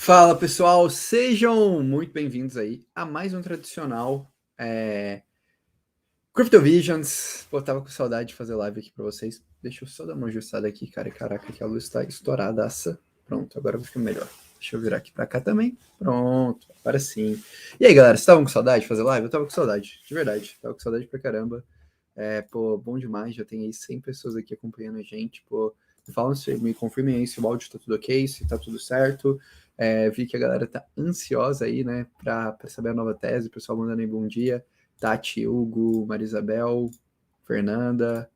Fala pessoal, sejam muito bem-vindos aí a mais um tradicional Crypto Visions. Pô, tava com saudade de fazer live aqui pra vocês. Deixa eu só dar uma ajustada aqui, cara. Caraca, que a luz tá estouradaça. Pronto, agora vai ficar melhor. Deixa eu virar aqui pra cá também. Pronto, agora sim. E aí, galera, vocês estavam com saudade de fazer live? Eu tava com saudade, de verdade. Tava com saudade pra caramba. Pô, bom demais. Já tem aí 100 pessoas aqui acompanhando a gente. Pô, me confirmem aí se o áudio tá tudo ok, se tá tudo certo. Vi que a galera tá ansiosa aí, né, pra saber a nova tese. O pessoal mandando aí bom dia. Tati, Hugo, Marisabel, Fernanda,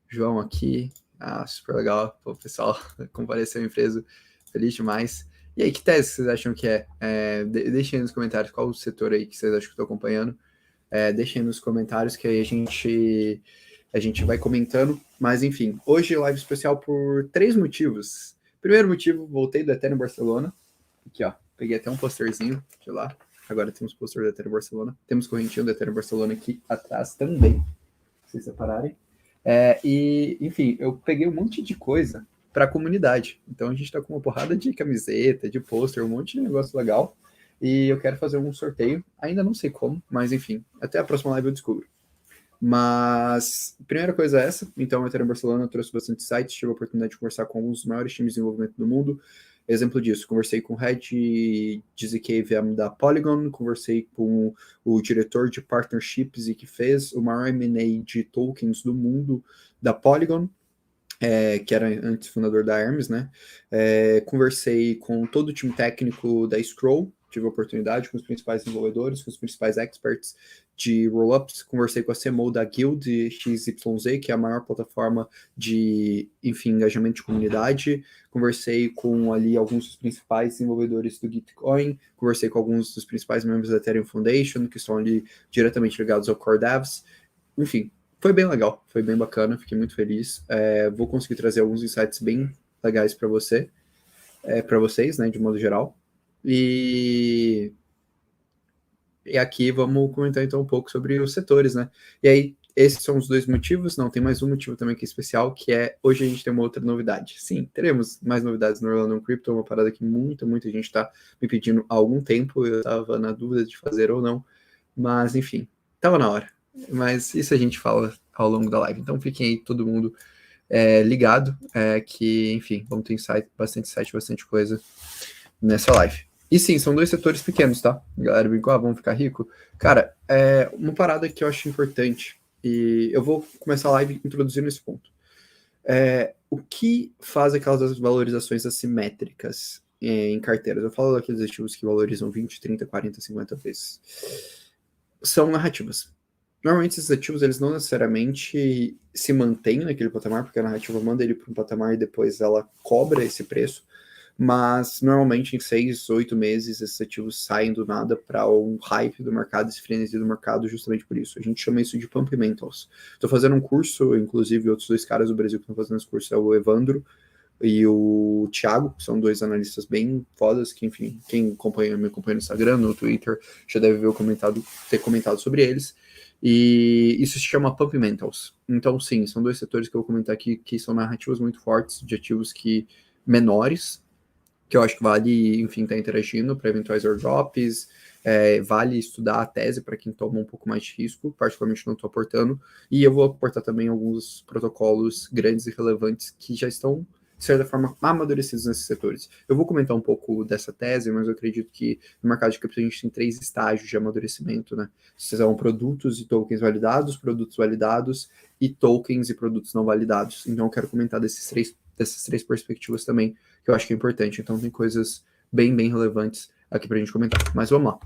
João aqui. Ah, super legal. Pô, o pessoal compareceu à empresa. Feliz demais. E aí, que tese vocês acham que é? Deixem aí nos comentários qual o setor aí que vocês acham que estou acompanhando. Deixem aí nos comentários que aí a gente vai comentando. Mas, enfim, hoje live especial por 3 motivos. Primeiro motivo, voltei do Eterno Barcelona. Aqui, ó. Peguei até um posterzinho de lá. Agora temos pôster do Eterno Barcelona. Temos correntinho do Eterno Barcelona aqui atrás também. Se vocês separarem. Enfim, eu peguei um monte de coisa para a comunidade. Então a gente está com uma porrada de camiseta, de pôster, um monte de negócio legal. E eu quero fazer um sorteio. Ainda não sei como, mas enfim. Até a próxima live eu descubro. Mas, primeira coisa é essa. Então, o Ethereum Barcelona trouxe bastante sites, tive a oportunidade de conversar com alguns dos maiores times de desenvolvimento do mundo. Exemplo disso, conversei com o Head de ZKVM da Polygon, conversei com o diretor de partnerships e que fez o maior M&A de tokens do mundo da Polygon, que era antes fundador da Hermes, né? Conversei com todo o time técnico da Scroll, tive a oportunidade com os principais desenvolvedores, com os principais experts de rollups, conversei com a CMO da Guild XYZ, que é a maior plataforma de, enfim, engajamento de comunidade, conversei com ali alguns dos principais desenvolvedores do Gitcoin, conversei com alguns dos principais membros da Ethereum Foundation, que estão ali diretamente ligados ao Core Devs, enfim, foi bem legal, foi bem bacana, fiquei muito feliz. Vou conseguir trazer alguns insights bem legais para para vocês, né, de modo geral. E aqui vamos comentar então um pouco sobre os setores, né? E aí, esses são os 2 motivos, não, tem mais um motivo também que é especial, que é hoje a gente tem uma outra novidade. Sim, teremos mais novidades no Orlando Crypto, uma parada que muita gente está me pedindo há algum tempo, eu estava na dúvida de fazer ou não, mas enfim, estava na hora. Mas isso a gente fala ao longo da live. Então fiquem aí todo mundo ligado, que, enfim, vamos ter bastante coisa nessa live. E sim, são 2 setores pequenos, tá? A galera brincou, vamos ficar rico. Cara, uma parada que eu acho importante, e eu vou começar a live introduzindo esse ponto. O que faz aquelas valorizações assimétricas em carteiras? Eu falo daqueles ativos que valorizam 20, 30, 40, 50 vezes. São narrativas. Normalmente esses ativos, eles não necessariamente se mantêm naquele patamar, porque a narrativa manda ele para um patamar e depois ela cobra esse preço, mas normalmente em 6, 8 meses esses ativos saem do nada para um hype do mercado, esse frenesi do mercado, justamente por isso. A gente chama isso de pump-mentals. Estou fazendo um curso, inclusive outros 2 caras do Brasil que estão fazendo esse curso é o Evandro e o Thiago, que são 2 analistas bem fodas, que, enfim, quem me acompanha no Instagram, no Twitter, já deve ter comentado sobre eles. E isso se chama Pump Mentals. Então, sim, são 2 setores que eu vou comentar aqui que são narrativas muito fortes, de ativos que menores, que eu acho que vale, enfim, estar interagindo para eventuais airdrops, vale estudar a tese para quem toma um pouco mais de risco, particularmente não estou aportando, e eu vou aportar também alguns protocolos grandes e relevantes que já estão, de certa forma, amadurecidos nesses setores. Eu vou comentar um pouco dessa tese, mas eu acredito que no mercado de cripto a gente tem 3 estágios de amadurecimento, né? São produtos e tokens validados, produtos validados e tokens e produtos não validados. Então eu quero comentar dessas três perspectivas também, que eu acho que é importante. Então tem coisas bem relevantes aqui para a gente comentar. Mas vamos lá.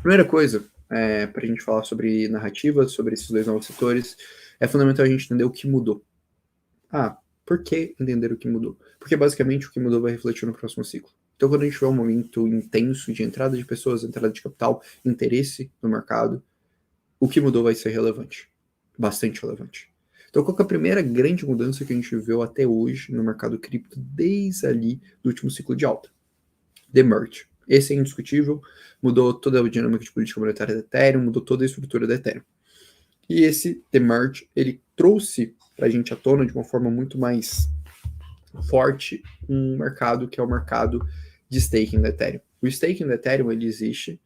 Primeira coisa, para a gente falar sobre narrativa, sobre esses 2 novos setores, é fundamental a gente entender o que mudou. Por que entender o que mudou? Porque basicamente o que mudou vai refletir no próximo ciclo. Então, quando a gente tiver um momento intenso de entrada de pessoas, entrada de capital, interesse no mercado, o que mudou vai ser relevante. Bastante relevante. Então, qual que é a primeira grande mudança que a gente viu até hoje no mercado cripto, desde ali do último ciclo de alta? The Merge. Esse é indiscutível, mudou toda a dinâmica de política monetária da Ethereum, mudou toda a estrutura da Ethereum. E esse The Merge, ele trouxe para a gente à tona de uma forma muito mais forte um mercado que é o mercado de staking do Ethereum. O staking do Ethereum, ele existe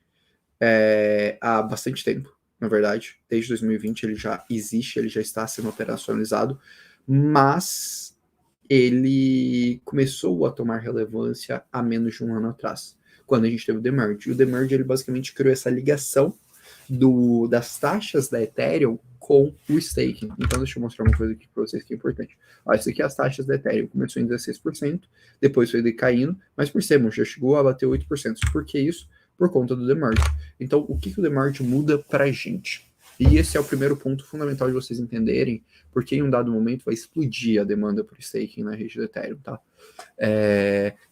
há bastante tempo, na verdade. Desde 2020 ele já existe, ele já está sendo operacionalizado, mas ele começou a tomar relevância há menos de um ano atrás, quando a gente teve o Demerge. E o Demerge, ele basicamente criou essa ligação das taxas da Ethereum com o staking. Então, deixa eu mostrar uma coisa aqui para vocês que é importante. Ó, isso aqui é as taxas da Ethereum. Começou em 16%, depois foi decaindo, mas percebam, já chegou a bater 8%. Por que isso? Por conta do Demerge. Então, o que o Demerge muda para a gente? E esse é o primeiro ponto fundamental de vocês entenderem, porque em um dado momento vai explodir a demanda por staking na rede do Ethereum, tá?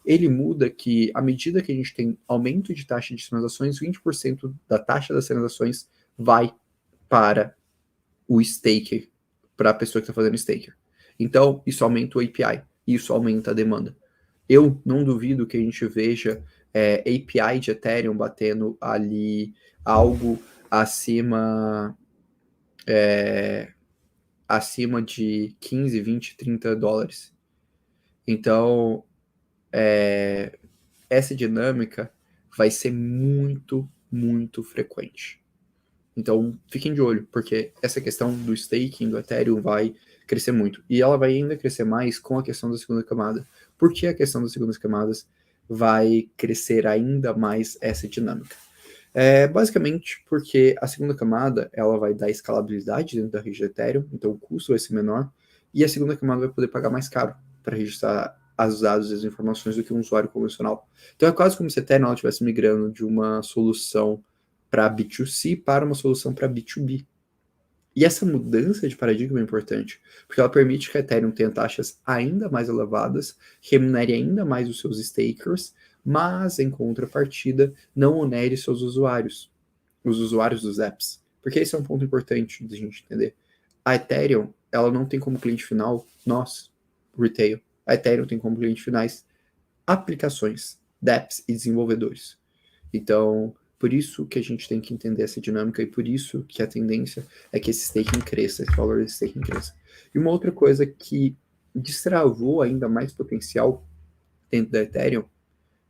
Ele muda que, à medida que a gente tem aumento de taxa de transações, 20% da taxa das transações vai para o staker, para a pessoa que está fazendo staker. Então, isso aumenta o API, isso aumenta a demanda. Eu não duvido que a gente veja API de Ethereum batendo ali algo acima de 15, 20, 30 dólares. Então, essa dinâmica vai ser muito, muito frequente. Então, fiquem de olho, porque essa questão do staking do Ethereum vai crescer muito. E ela vai ainda crescer mais com a questão da segunda camada. Por que a questão das segundas camadas vai crescer ainda mais essa dinâmica? Basicamente porque a segunda camada ela vai dar escalabilidade dentro da rede do Ethereum, então o custo vai ser menor, e a segunda camada vai poder pagar mais caro para registrar os dados e as informações do que um usuário convencional. Então é quase como se a Ethereum estivesse migrando de uma solução para B2C para uma solução para B2B. E essa mudança de paradigma é importante, porque ela permite que a Ethereum tenha taxas ainda mais elevadas, remunere ainda mais os seus stakers, mas, em contrapartida, não onere seus usuários, os usuários dos apps. Porque esse é um ponto importante de a gente entender. A Ethereum, ela não tem como cliente final nós, retail. A Ethereum tem como cliente finais aplicações, dApps e desenvolvedores. Então, por isso que a gente tem que entender essa dinâmica e por isso que a tendência é que esse staking cresça, esse valor de staking cresça. E uma outra coisa que destravou ainda mais potencial dentro da Ethereum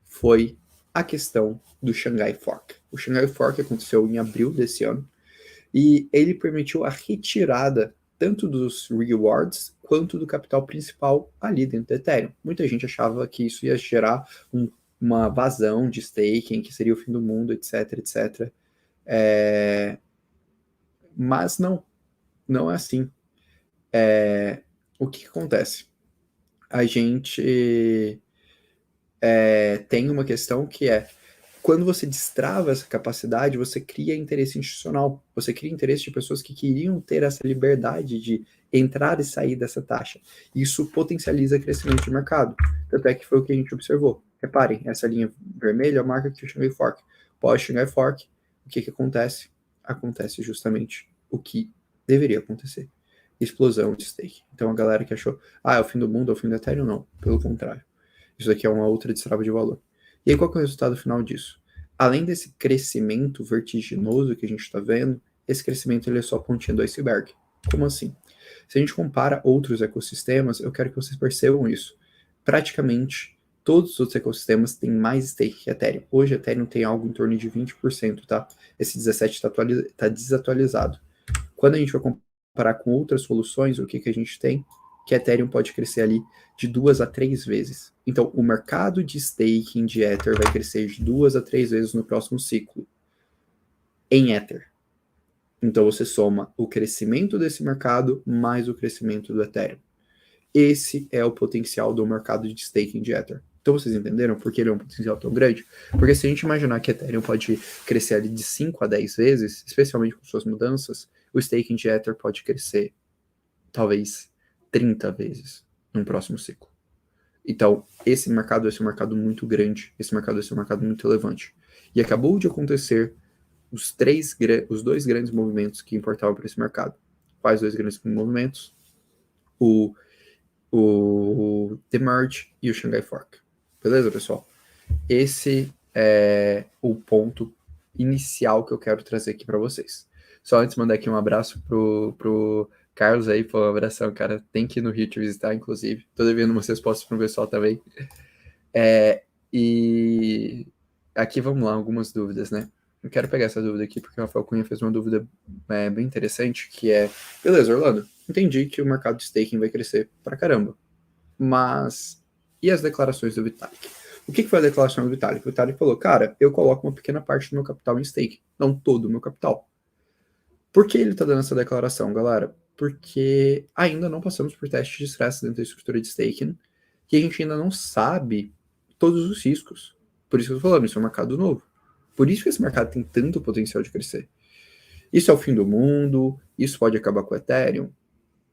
foi a questão do Shanghai Fork. O Shanghai Fork aconteceu em abril desse ano e ele permitiu a retirada tanto dos rewards quanto do capital principal ali dentro da Ethereum. Muita gente achava que isso ia gerar uma vazão de staking, que seria o fim do mundo, etc, etc. Mas não é assim. O que acontece? A gente tem uma questão que quando você destrava essa capacidade, você cria interesse institucional, você cria interesse de pessoas que queriam ter essa liberdade de entrar e sair dessa taxa. Isso potencializa o crescimento de mercado. Tanto é que foi o que a gente observou. Reparem, essa linha vermelha é a marca que o Shanghai Fork. Pós Shanghai Fork, o que acontece? Acontece justamente o que deveria acontecer. Explosão de stake. Então a galera que achou, é o fim do mundo, é o fim da Ethereum, não. Pelo contrário. Isso aqui é uma outra destrava de valor. E aí, qual que é o resultado final disso? Além desse crescimento vertiginoso que a gente está vendo, esse crescimento ele é só a pontinha do iceberg. Como assim? Se a gente compara outros ecossistemas, eu quero que vocês percebam isso. Praticamente todos os outros ecossistemas têm mais stake que a Ethereum. Hoje a Ethereum tem algo em torno de 20%, tá? Esse 17% está desatualizado. Quando a gente vai comparar com outras soluções, o que a gente tem? Que a Ethereum pode crescer ali de 2 a 3 vezes. Então, o mercado de staking de Ether vai crescer de 2 a 3 vezes no próximo ciclo em Ether. Então, você soma o crescimento desse mercado mais o crescimento do Ethereum. Esse é o potencial do mercado de staking de Ether. Então, vocês entenderam por que ele é um potencial tão grande? Porque se a gente imaginar que Ethereum pode crescer ali de 5 a 10 vezes, especialmente com suas mudanças, o staking de Ether pode crescer talvez 30 vezes no próximo ciclo. Então, esse mercado vai ser um mercado muito grande, esse mercado vai ser um mercado muito relevante. E acabou de acontecer os dois grandes movimentos que importavam para esse mercado. Quais dois grandes movimentos? O Demerge e o Shanghai Fork. Beleza, pessoal? Esse é o ponto inicial que eu quero trazer aqui para vocês. Só antes de mandar aqui um abraço pro Carlos aí, pô, um abração, cara. Tem que ir no Rio te visitar, inclusive. Tô devendo umas respostas pro pessoal também. E aqui vamos lá, algumas dúvidas, né? Eu quero pegar essa dúvida aqui, porque o Rafael Cunha fez uma dúvida bem interessante, que é, beleza, Orlando, entendi que o mercado de staking vai crescer pra caramba, mas e as declarações do Vitalik? O que foi a declaração do Vitalik? O Vitalik falou, cara, eu coloco uma pequena parte do meu capital em stake, não todo o meu capital. Por que ele tá dando essa declaração, galera? Porque ainda não passamos por testes de estresse dentro da estrutura de staking, que a gente ainda não sabe todos os riscos. Por isso que eu tô falando, isso é um mercado novo. Por isso que esse mercado tem tanto potencial de crescer. Isso é o fim do mundo? Isso pode acabar com o Ethereum?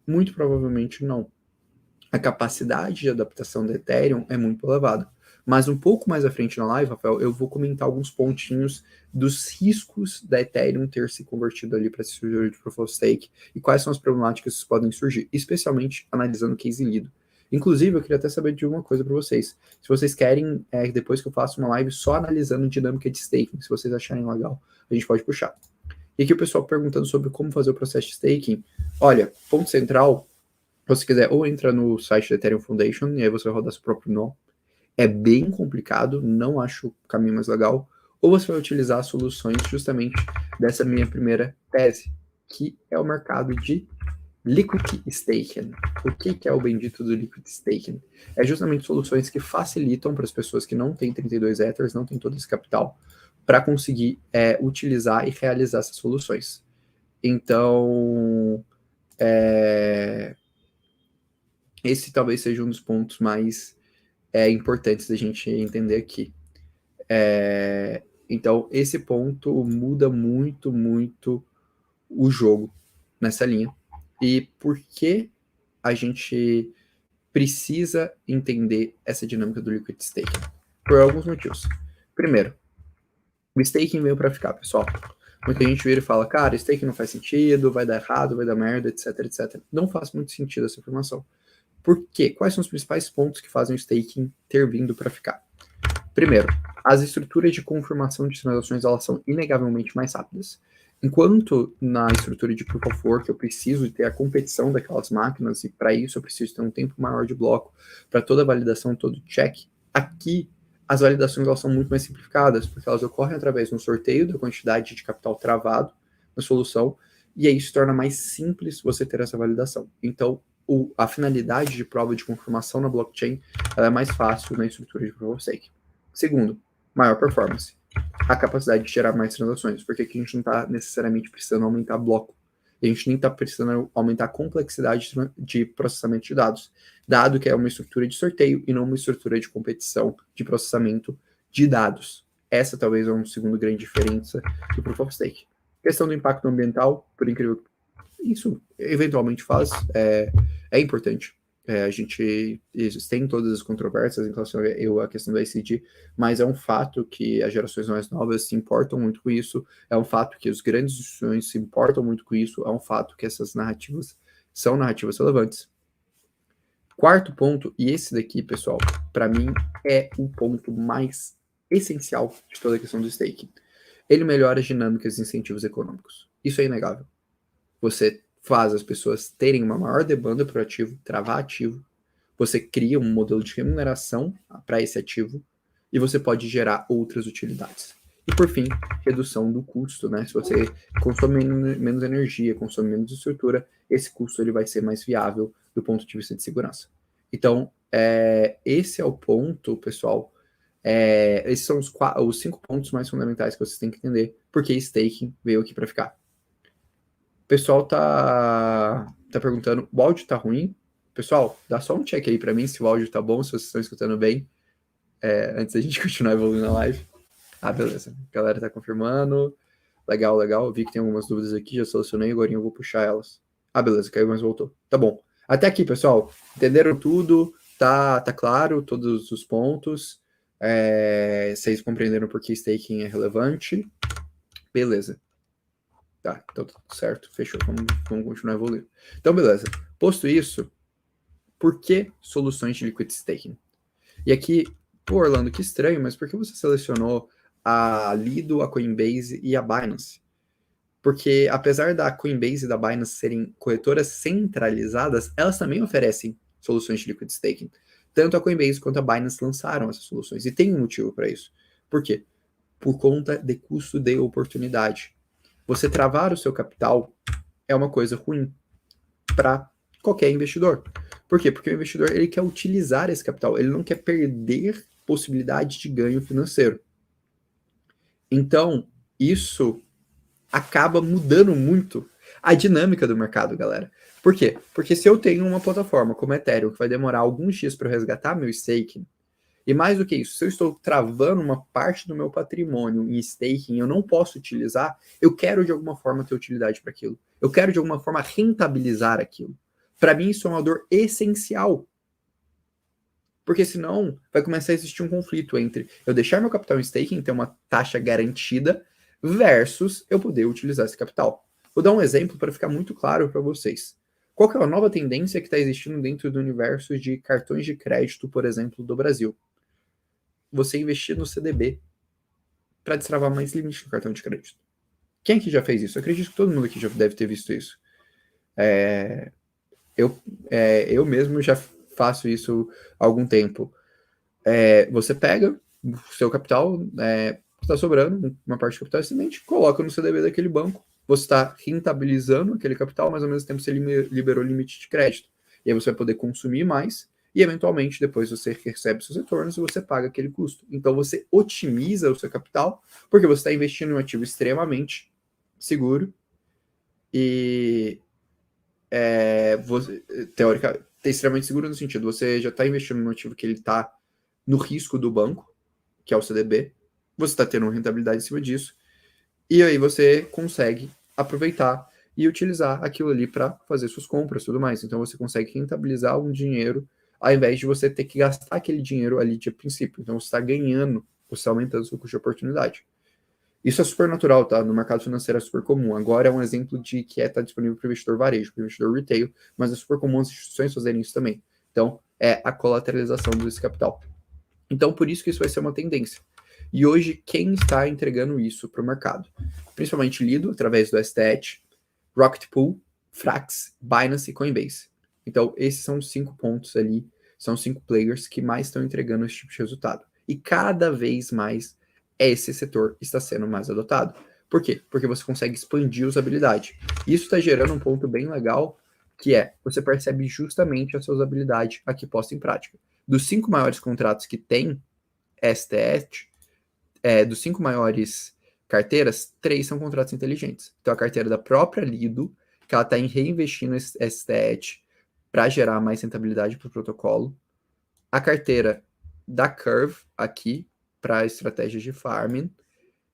Muito provavelmente não. A capacidade de adaptação do Ethereum é muito elevada. Mas um pouco mais à frente na live, Rafael, eu vou comentar alguns pontinhos dos riscos da Ethereum ter se convertido ali para esse estrutura de Proof of Stake e quais são as problemáticas que podem surgir, especialmente analisando o case Lido. Inclusive, eu queria até saber de uma coisa para vocês. Se vocês querem, depois que eu faço uma live só analisando dinâmica de staking, se vocês acharem legal, a gente pode puxar. E aqui o pessoal perguntando sobre como fazer o processo de staking. Olha, ponto central, se você quiser, ou entra no site da Ethereum Foundation, e aí você vai rodar seu próprio nó. É bem complicado, não acho o caminho mais legal. Ou você vai utilizar soluções justamente dessa minha primeira tese, que é o mercado de Liquid Staking. O que é o bendito do Liquid Staking? É justamente soluções que facilitam para as pessoas que não têm 32 Ethers, não têm todo esse capital, para conseguir utilizar e realizar essas soluções. Então, esse talvez seja um dos pontos mais importantes da gente entender aqui. Então, esse ponto muda muito, muito o jogo nessa linha. E por que a gente precisa entender essa dinâmica do Liquid Staking? Por alguns motivos. Primeiro, o staking veio para ficar, pessoal. Muita gente vira e fala, cara, staking não faz sentido, vai dar errado, vai dar merda, etc, etc. Não faz muito sentido essa informação. Por quê? Quais são os principais pontos que fazem o staking ter vindo para ficar? Primeiro, as estruturas de confirmação de transações elas são inegavelmente mais rápidas. Enquanto na estrutura de Proof of Work eu preciso ter a competição daquelas máquinas e para isso eu preciso ter um tempo maior de bloco para toda a validação, todo o check, aqui as validações elas são muito mais simplificadas, porque elas ocorrem através de um sorteio da quantidade de capital travado na solução, e aí se torna mais simples você ter essa validação. Então, a finalidade de prova de confirmação na blockchain ela é mais fácil na estrutura de Proof of Stake. Segundo, maior performance. A capacidade de gerar mais transações, porque aqui a gente não está necessariamente precisando aumentar bloco. A gente nem está precisando aumentar a complexidade de processamento de dados, dado que é uma estrutura de sorteio e não uma estrutura de competição de processamento de dados. Essa talvez é uma segunda grande diferença do Proof of Stake. Questão do impacto ambiental, por incrível que isso eventualmente faz, é importante. A gente tem todas as controvérsias em relação à questão da ICD, mas é um fato que as gerações mais novas se importam muito com isso, é um fato que os grandes instituições se importam muito com isso, é um fato que essas narrativas são narrativas relevantes. Quarto ponto, e esse daqui, pessoal, para mim é o ponto mais essencial de toda a questão do staking. Ele melhora as dinâmicas e incentivos econômicos. Isso é inegável. Você faz as pessoas terem uma maior demanda para o ativo, travar ativo, você cria um modelo de remuneração para esse ativo e você pode gerar outras utilidades. E por fim, redução do custo, né? Se você consome menos energia, consome menos estrutura, esse custo ele vai ser mais viável do ponto de vista de segurança. Então, esse é o ponto, pessoal. Esses são os 5 pontos mais fundamentais que vocês têm que entender, porque staking veio aqui para ficar. O pessoal tá perguntando, o áudio tá ruim? Pessoal, dá só um check aí para mim se o áudio tá bom, se vocês estão escutando bem, antes da gente continuar evoluindo a live. Ah, beleza. A galera tá confirmando. Legal, legal. Eu vi que tem algumas dúvidas aqui, já solucionei, agora eu vou puxar elas. Ah, beleza, caiu, mas voltou. Tá bom. Até aqui, pessoal. Entenderam tudo? Tá claro todos os pontos. Vocês compreenderam por que staking é relevante? Beleza. Tá, então tá tudo certo. Fechou. Vamos continuar evoluindo. Então, beleza. Posto isso, por que soluções de liquid staking? E aqui, pô, Orlando, que estranho, mas por que você selecionou a Lido, a Coinbase e a Binance? Porque apesar da Coinbase e da Binance serem corretoras centralizadas, elas também oferecem soluções de liquid staking. Tanto a Coinbase quanto a Binance lançaram essas soluções. E tem um motivo para isso. Por quê? por conta de custo de oportunidade. Você travar o seu capital é uma coisa ruim para qualquer investidor. Por quê? Porque o investidor ele quer utilizar esse capital, ele não quer perder possibilidade de ganho financeiro. Então, isso acaba mudando muito a dinâmica do mercado, galera. Por quê? Porque se eu tenho uma plataforma como Ethereum que vai demorar alguns dias para eu resgatar meu staking, e mais do que isso, se eu estou travando uma parte do meu patrimônio em staking, eu não posso utilizar, eu quero de alguma forma ter utilidade para aquilo. Eu quero de alguma forma rentabilizar aquilo. Para mim, isso é uma dor essencial. Porque senão vai começar a existir um conflito entre eu deixar meu capital em staking, ter uma taxa garantida, versus eu poder utilizar esse capital. Vou dar um exemplo para ficar muito claro para vocês. Qual que é a nova tendência que está existindo dentro do universo de cartões de crédito, por exemplo, do Brasil? Você investir no CDB para destravar mais limite no cartão de crédito. Quem aqui já fez isso? Eu acredito que todo mundo aqui já deve ter visto isso. Eu mesmo já faço isso há algum tempo. Você pega o seu capital, está sobrando uma parte do capital excedente, coloca no CDB daquele banco, você está rentabilizando aquele capital, mas ao mesmo tempo você liberou limite de crédito. E aí você vai poder consumir mais e, eventualmente, depois você recebe seus retornos e você paga aquele custo. Então você otimiza o seu capital, porque você está investindo em um ativo extremamente seguro e teoricamente, extremamente seguro no sentido, você já está investindo num ativo que ele está no risco do banco, que é o CDB, você está tendo uma rentabilidade em cima disso, e aí você consegue aproveitar e utilizar aquilo ali para fazer suas compras e tudo mais. Então você consegue rentabilizar um dinheiro, ao invés de você ter que gastar aquele dinheiro ali de princípio. Então você está ganhando, você está aumentando o seu custo de oportunidade. Isso é super natural, tá? No mercado financeiro é super comum. Agora é um exemplo de que está disponível para o investidor varejo, para o investidor retail, mas é super comum as instituições fazerem isso também. Então, é a colateralização desse capital. Então, por isso que isso vai ser uma tendência. E hoje, quem está entregando isso para o mercado? Principalmente Lido, através do STET, Rocket Pool, Frax, Binance e Coinbase. Então, esses são os 5 pontos ali, são os 5 players que mais estão entregando esse tipo de resultado. E cada vez mais esse setor está sendo mais adotado. Por quê? Porque você consegue expandir usabilidade. Isso está gerando um ponto bem legal, que é, você percebe justamente a sua usabilidade aqui posta em prática. Dos 5 maiores contratos que tem STF, dos 5 maiores carteiras, 3 são contratos inteligentes. Então, a carteira da própria Lido, que ela está reinvestindo esse STF para gerar mais rentabilidade para o protocolo. A carteira da Curve, aqui, para estratégias de farming.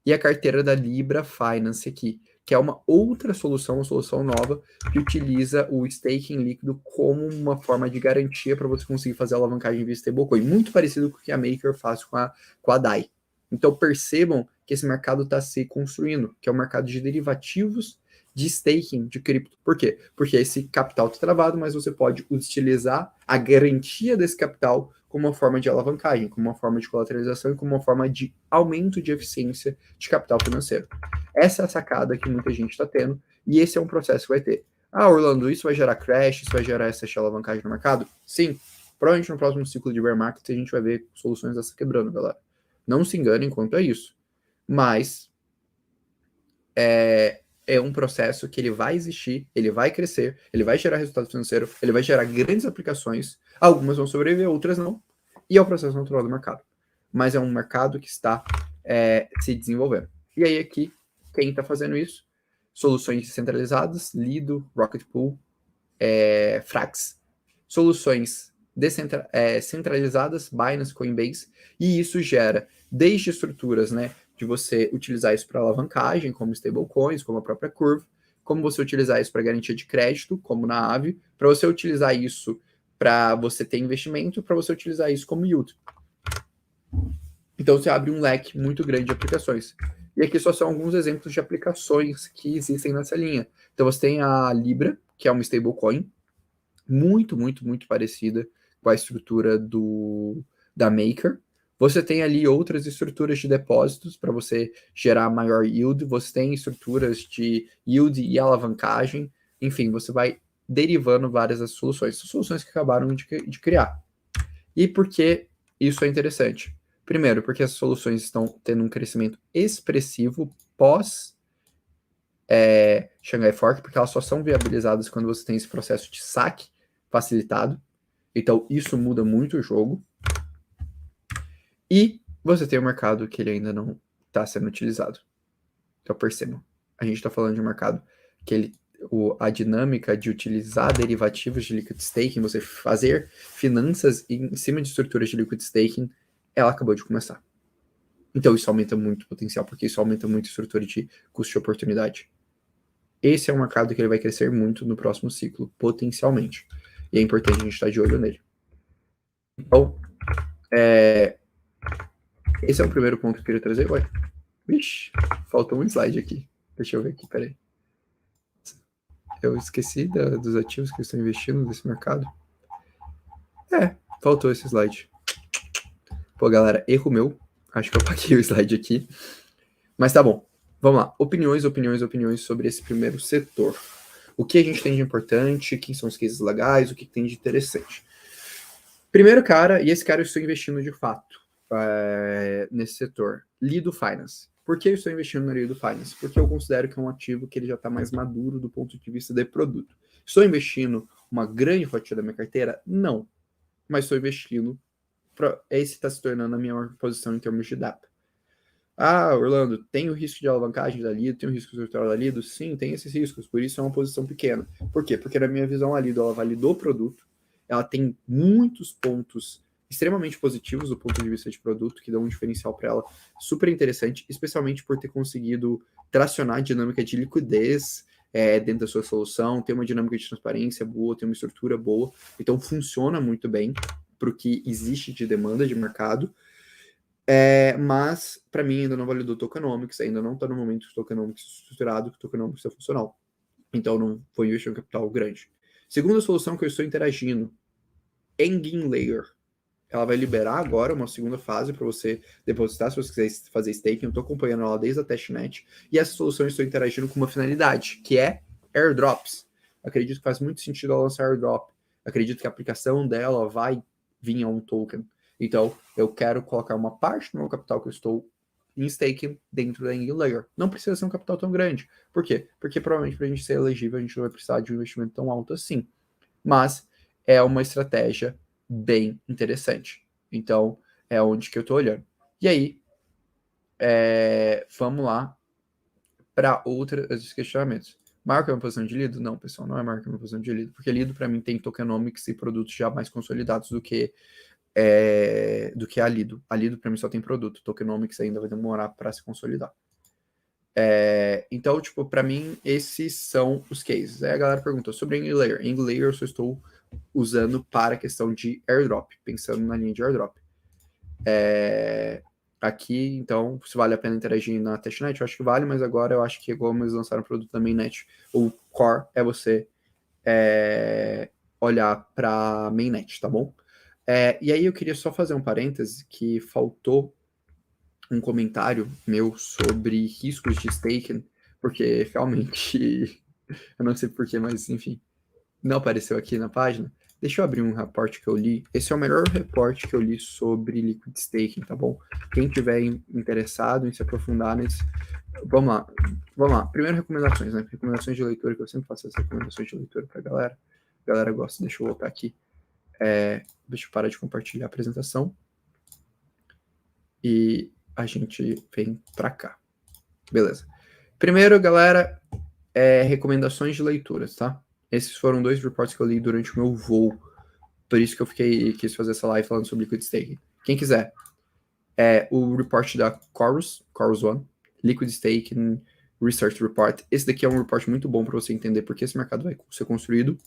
E a carteira da Libra Finance aqui, que é uma outra solução, uma solução nova, que utiliza o staking líquido como uma forma de garantia para você conseguir fazer a alavancagem via stablecoin, muito parecido com o que a Maker faz com a DAI. Então percebam que esse mercado está se construindo, que é o mercado de derivativos de staking de cripto. Por quê? Porque esse capital está travado, mas você pode utilizar a garantia desse capital como uma forma de alavancagem, como uma forma de colateralização e como uma forma de aumento de eficiência de capital financeiro. Essa é a sacada que muita gente está tendo, e esse é um processo que vai ter. Ah, Orlando, isso vai gerar crash, isso vai gerar essa alavancagem no mercado? Sim. Provavelmente no próximo ciclo de bear market a gente vai ver soluções dessa quebrando, galera. Não se enganem quanto a isso. Mas é um processo que ele vai existir, ele vai crescer, ele vai gerar resultado financeiro, ele vai gerar grandes aplicações, algumas vão sobreviver, outras não, e é o processo natural do mercado. Mas é um mercado que está se desenvolvendo. E aí aqui, quem está fazendo isso? Soluções descentralizadas, Lido, Rocket Pool, Frax, soluções centralizadas, Binance, Coinbase, e isso gera desde estruturas, né, de você utilizar isso para alavancagem, como stablecoins, como a própria Curve, como você utilizar isso para garantia de crédito, como na Aave, para você utilizar isso para você ter investimento, para você utilizar isso como yield. Então você abre um leque muito grande de aplicações. E aqui só são alguns exemplos de aplicações que existem nessa linha. Então você tem a Libra, que é uma stablecoin, muito, muito, muito parecida com a estrutura da Maker. Você tem ali outras estruturas de depósitos para você gerar maior yield. Você tem estruturas de yield e alavancagem. Enfim, você vai derivando várias das soluções. São soluções que acabaram de criar. E por que isso é interessante? Primeiro, porque as soluções estão tendo um crescimento expressivo pós Shanghai Fork, porque elas só são viabilizadas quando você tem esse processo de saque facilitado. Então, isso muda muito o jogo. E você tem um mercado que ele ainda não está sendo utilizado. Então, percebam, a gente está falando de um mercado que a dinâmica de utilizar derivativos de liquid staking, você fazer finanças em cima de estruturas de liquid staking, ela acabou de começar. Então, isso aumenta muito o potencial, porque isso aumenta muito a estrutura de custo de oportunidade. Esse é um mercado que ele vai crescer muito no próximo ciclo, potencialmente. E é importante a gente estar de olho nele. Então, esse é o primeiro ponto que eu queria trazer. Ué, vixe, faltou um slide aqui. Deixa eu ver aqui, peraí. Eu esqueci dos ativos que eu estou investindo nesse mercado. Faltou esse slide. Pô, galera, erro meu. Acho que eu apaguei o slide aqui. Mas tá bom. Vamos lá. Opiniões sobre esse primeiro setor. O que a gente tem de importante, quem são os cases legais, o que tem de interessante. Primeiro cara, e esse cara eu estou investindo de fato nesse setor, Lido Finance. Por que eu estou investindo no Lido Finance? Porque eu considero que é um ativo que ele já está mais maduro do ponto de vista de produto. Estou investindo uma grande fatia da minha carteira? Não. Mas estou investindo esse está se tornando a minha maior posição em termos de data. Orlando, tem o risco de alavancagem da Lido, tem o risco estrutural da Lido? Sim, tem esses riscos, por isso é uma posição pequena. Por quê? Porque na minha visão a Lido, ela validou o produto, ela tem muitos pontos extremamente positivos do ponto de vista de produto, que dão um diferencial para ela super interessante, especialmente por ter conseguido tracionar a dinâmica de liquidez dentro da sua solução, tem uma dinâmica de transparência boa, tem uma estrutura boa, então funciona muito bem para o que existe de demanda de mercado. Mas, para mim, ainda não validou tokenomics, ainda não está no momento de tokenomics estruturado, que tokenomics é funcional. Então, não foi investir um capital grande. Segunda solução que eu estou interagindo, Engine Layer. Ela vai liberar agora uma segunda fase para você depositar, se você quiser fazer staking. Eu estou acompanhando ela desde a testnet. E essa solução eu estou interagindo com uma finalidade, que é airdrops. Acredito que faz muito sentido ela lançar airdrop. Acredito que a aplicação dela vai vir a um token. Então, eu quero colocar uma parte do meu capital que eu estou em staking dentro da Engine Layer. Não precisa ser um capital tão grande. Por quê? Porque provavelmente para a gente ser elegível, a gente não vai precisar de um investimento tão alto assim. Mas é uma estratégia bem interessante. Então, é onde que eu estou olhando. E aí, vamos lá para outros questionamentos. Maior que uma posição de Lido? Não, pessoal, não é maior que uma posição de Lido, porque Lido, para mim, tem tokenomics e produtos já mais consolidados do que a Lido. A Lido, para mim, só tem produto. Tokenomics ainda vai demorar para se consolidar. Então, tipo, para mim, esses são os cases. Aí a galera perguntou sobre Engine Layer. Engine Layer eu só estou usando para a questão de airdrop, pensando na linha de airdrop. Aqui, então, se vale a pena interagir na testnet, eu acho que vale, mas agora eu acho que como eles lançaram o produto da mainnet, o core é você olhar para mainnet, tá bom? E aí eu queria só fazer um parêntese que faltou um comentário meu sobre riscos de staking, porque realmente, eu não sei porquê, mas enfim, não apareceu aqui na página. Deixa eu abrir um reporte que eu li. Esse é o melhor reporte que eu li sobre liquid staking, tá bom? Quem tiver interessado em se aprofundar nesse... Vamos lá. Primeiro, recomendações, né? Recomendações de leitura, que eu sempre faço essas recomendações de leitura pra galera. A galera gosta. Deixa eu voltar aqui. Deixa eu parar de compartilhar a apresentação. E a gente vem pra cá. Beleza. Primeiro, galera, recomendações de leituras, tá? Esses foram 2 reports que eu li durante o meu voo. Por isso que eu quis fazer essa live falando sobre liquid staking. Quem quiser, o report da Chorus One, Liquid Staking Research Report. Esse daqui é um report muito bom para você entender porque esse mercado vai ser construído.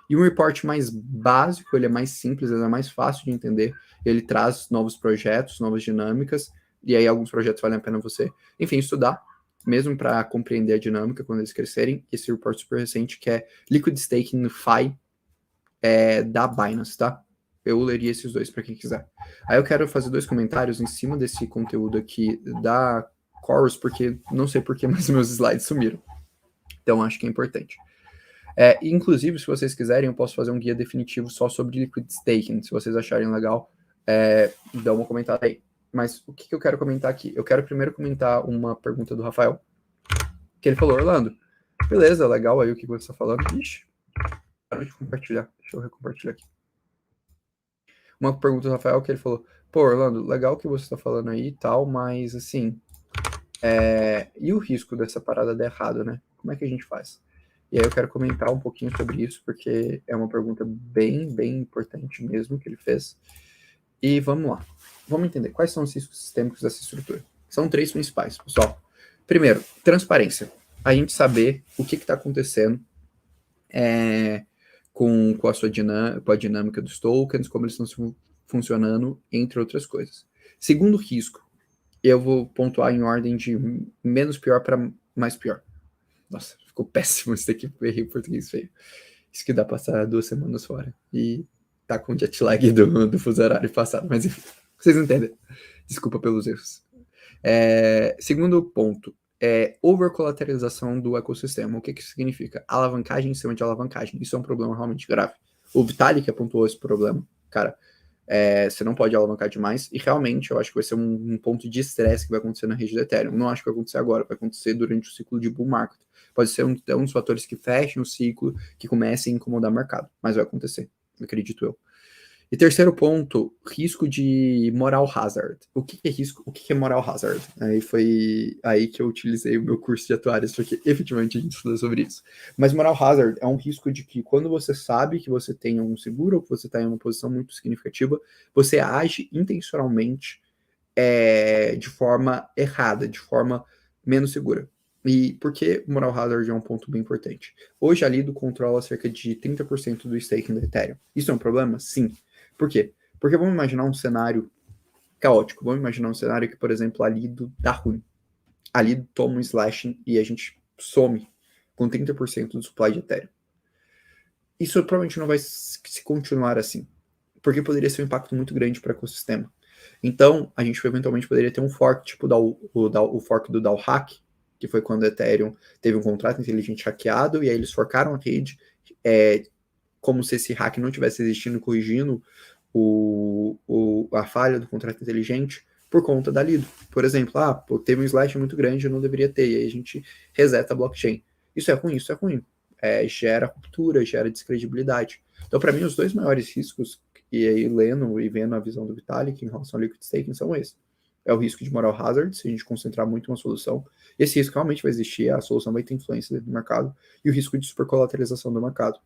E um report mais básico, ele é mais simples, ele é mais fácil de entender. Ele traz novos projetos, novas dinâmicas, e aí alguns projetos valem a pena você, enfim, estudar, mesmo para compreender a dinâmica quando eles crescerem. Esse report super recente, que é Liquid Staking FI, da Binance, tá? Eu leria esses 2 para quem quiser. Aí eu quero fazer 2 comentários em cima desse conteúdo aqui da Chorus, porque não sei porquê, mas meus slides sumiram. Então acho que é importante. Inclusive, se vocês quiserem, eu posso fazer um guia definitivo só sobre Liquid Staking. Se vocês acharem legal, dá uma comentada aí. Mas o que eu quero comentar aqui? Eu quero primeiro comentar uma pergunta do Rafael, que ele falou, Orlando, beleza, legal aí o que você está falando. Ixi, para de compartilhar. Deixa eu recompartilhar aqui. Uma pergunta do Rafael que ele falou, pô, Orlando, legal o que você está falando aí e tal, mas assim, e o risco dessa parada dar errado, né? Como é que a gente faz? E aí eu quero comentar um pouquinho sobre isso, porque é uma pergunta bem, bem importante mesmo que ele fez. E vamos lá. Vamos entender quais são os riscos sistêmicos dessa estrutura. São 3 principais, pessoal. Primeiro, transparência. A gente saber o que está acontecendo com a sua com a dinâmica dos tokens, como eles estão funcionando, entre outras coisas. Segundo risco, eu vou pontuar em ordem de menos pior para mais pior. Nossa, ficou péssimo isso daqui, porque eu errei o português feio. Isso que dá pra passar 2 semanas fora. E tá com jet lag do fuso horário passado, mas enfim, vocês entendem. Desculpa pelos erros. Segundo ponto, overcolateralização do ecossistema. O que isso significa? Alavancagem em cima de alavancagem. Isso é um problema realmente grave. O Vitalik apontou esse problema. Cara, você não pode alavancar demais, e realmente eu acho que vai ser um ponto de estresse que vai acontecer na rede do Ethereum. Não acho que vai acontecer agora, vai acontecer durante o ciclo de bull market. Pode ser um dos fatores que fechem o ciclo, que comecem a incomodar o mercado, mas vai acontecer, acredito eu. E terceiro ponto, risco de moral hazard. O que é risco? O que é moral hazard? Aí foi aí que eu utilizei o meu curso de atuários, porque efetivamente a gente estuda sobre isso. Mas moral hazard é um risco de que quando você sabe que você tem um seguro ou que você está em uma posição muito significativa, você age intencionalmente de forma errada, de forma menos segura. E por que moral hazard é um ponto bem importante? Hoje a Lido controla cerca de 30% do staking do Ethereum. Isso é um problema? Sim. Por quê? Porque vamos imaginar um cenário caótico. Vamos imaginar um cenário que, por exemplo, a Lido dá ruim. A Lido toma um slashing e a gente some com 30% do supply de Ethereum. Isso provavelmente não vai se continuar assim, porque poderia ser um impacto muito grande para o ecossistema. Então, a gente eventualmente poderia ter um fork, tipo o fork do DAO Hack, que foi quando o Ethereum teve um contrato inteligente hackeado, e aí eles forcaram a rede, como se esse hack não tivesse existindo, corrigindo a falha do contrato inteligente por conta da Lido. Por exemplo, teve um slash muito grande, eu não deveria ter, e aí a gente reseta a blockchain. Isso é ruim, isso é ruim. Gera ruptura, gera descredibilidade. Então, para mim, os 2 maiores riscos, e aí lendo e vendo a visão do Vitalik em relação ao liquid staking, são esses. É o risco de moral hazard, se a gente concentrar muito em uma solução. Esse risco realmente vai existir, a solução vai ter influência no mercado, e o risco de supercolateralização do mercado.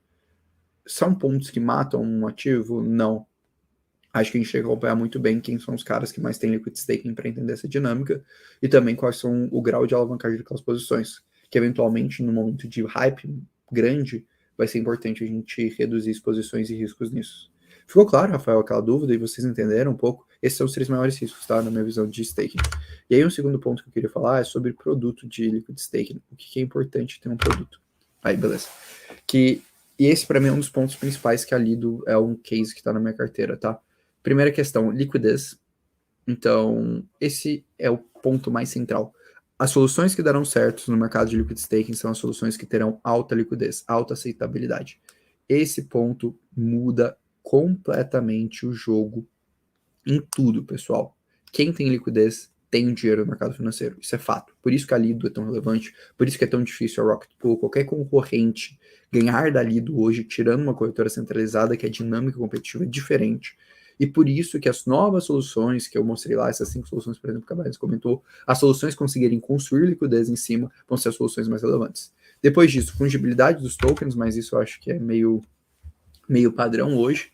São pontos que matam um ativo? Não. Acho que a gente tem que acompanhar muito bem quem são os caras que mais têm liquid staking para entender essa dinâmica e também quais são o grau de alavancagem daquelas posições. Que eventualmente, no momento de hype grande, vai ser importante a gente reduzir exposições e riscos nisso. Ficou claro, Rafael, aquela dúvida e vocês entenderam um pouco? Esses são os 3 maiores riscos, tá? Na minha visão de staking. E aí, um segundo ponto que eu queria falar é sobre produto de liquid staking. O que é importante ter um produto? Aí, beleza. E esse, para mim, é um dos pontos principais que a Lido é um case que está na minha carteira, tá? Primeira questão, liquidez. Então, esse é o ponto mais central. As soluções que darão certo no mercado de liquid staking são as soluções que terão alta liquidez, alta aceitabilidade. Esse ponto muda completamente o jogo em tudo, pessoal. Quem tem liquidez tem dinheiro no mercado financeiro, isso é fato. Por isso que a Lido é tão relevante, por isso que é tão difícil a Rocket Pool, qualquer concorrente ganhar da Lido hoje, tirando uma corretora centralizada que é dinâmica e competitiva, é diferente. E por isso que as novas soluções que eu mostrei lá, essas 5 soluções, por exemplo, que a Cabanes comentou, as soluções conseguirem construir liquidez em cima vão ser as soluções mais relevantes. Depois disso, fungibilidade dos tokens, mas isso eu acho que é meio padrão hoje.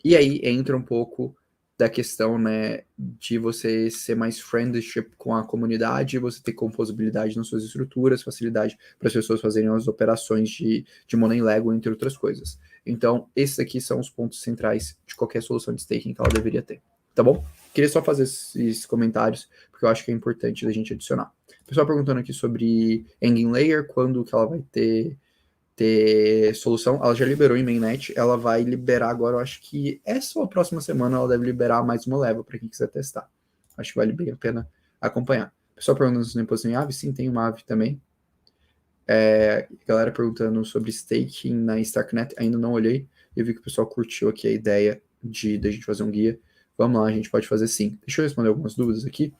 E aí entra um pouco da questão, né, de você ser mais friendship com a comunidade, você ter composabilidade nas suas estruturas, facilidade para as pessoas fazerem as operações de money Lego, entre outras coisas. Então, esses aqui são os pontos centrais de qualquer solução de staking que ela deveria ter. Tá bom? Queria só fazer esses comentários, porque eu acho que é importante da gente adicionar. O pessoal perguntando aqui sobre Engine Layer, quando que ela vai ter solução. Ela já liberou em mainnet, ela vai liberar agora, eu acho que essa ou a próxima semana ela deve liberar mais uma leva para quem quiser testar. Acho que vale bem a pena acompanhar. Pessoal perguntando se tem posição em AVE, sim, tem uma AVE também. Galera perguntando sobre staking na Starknet, ainda não olhei. Eu vi que o pessoal curtiu aqui a ideia de a gente fazer um guia. Vamos lá, a gente pode fazer sim. Deixa eu responder algumas dúvidas aqui.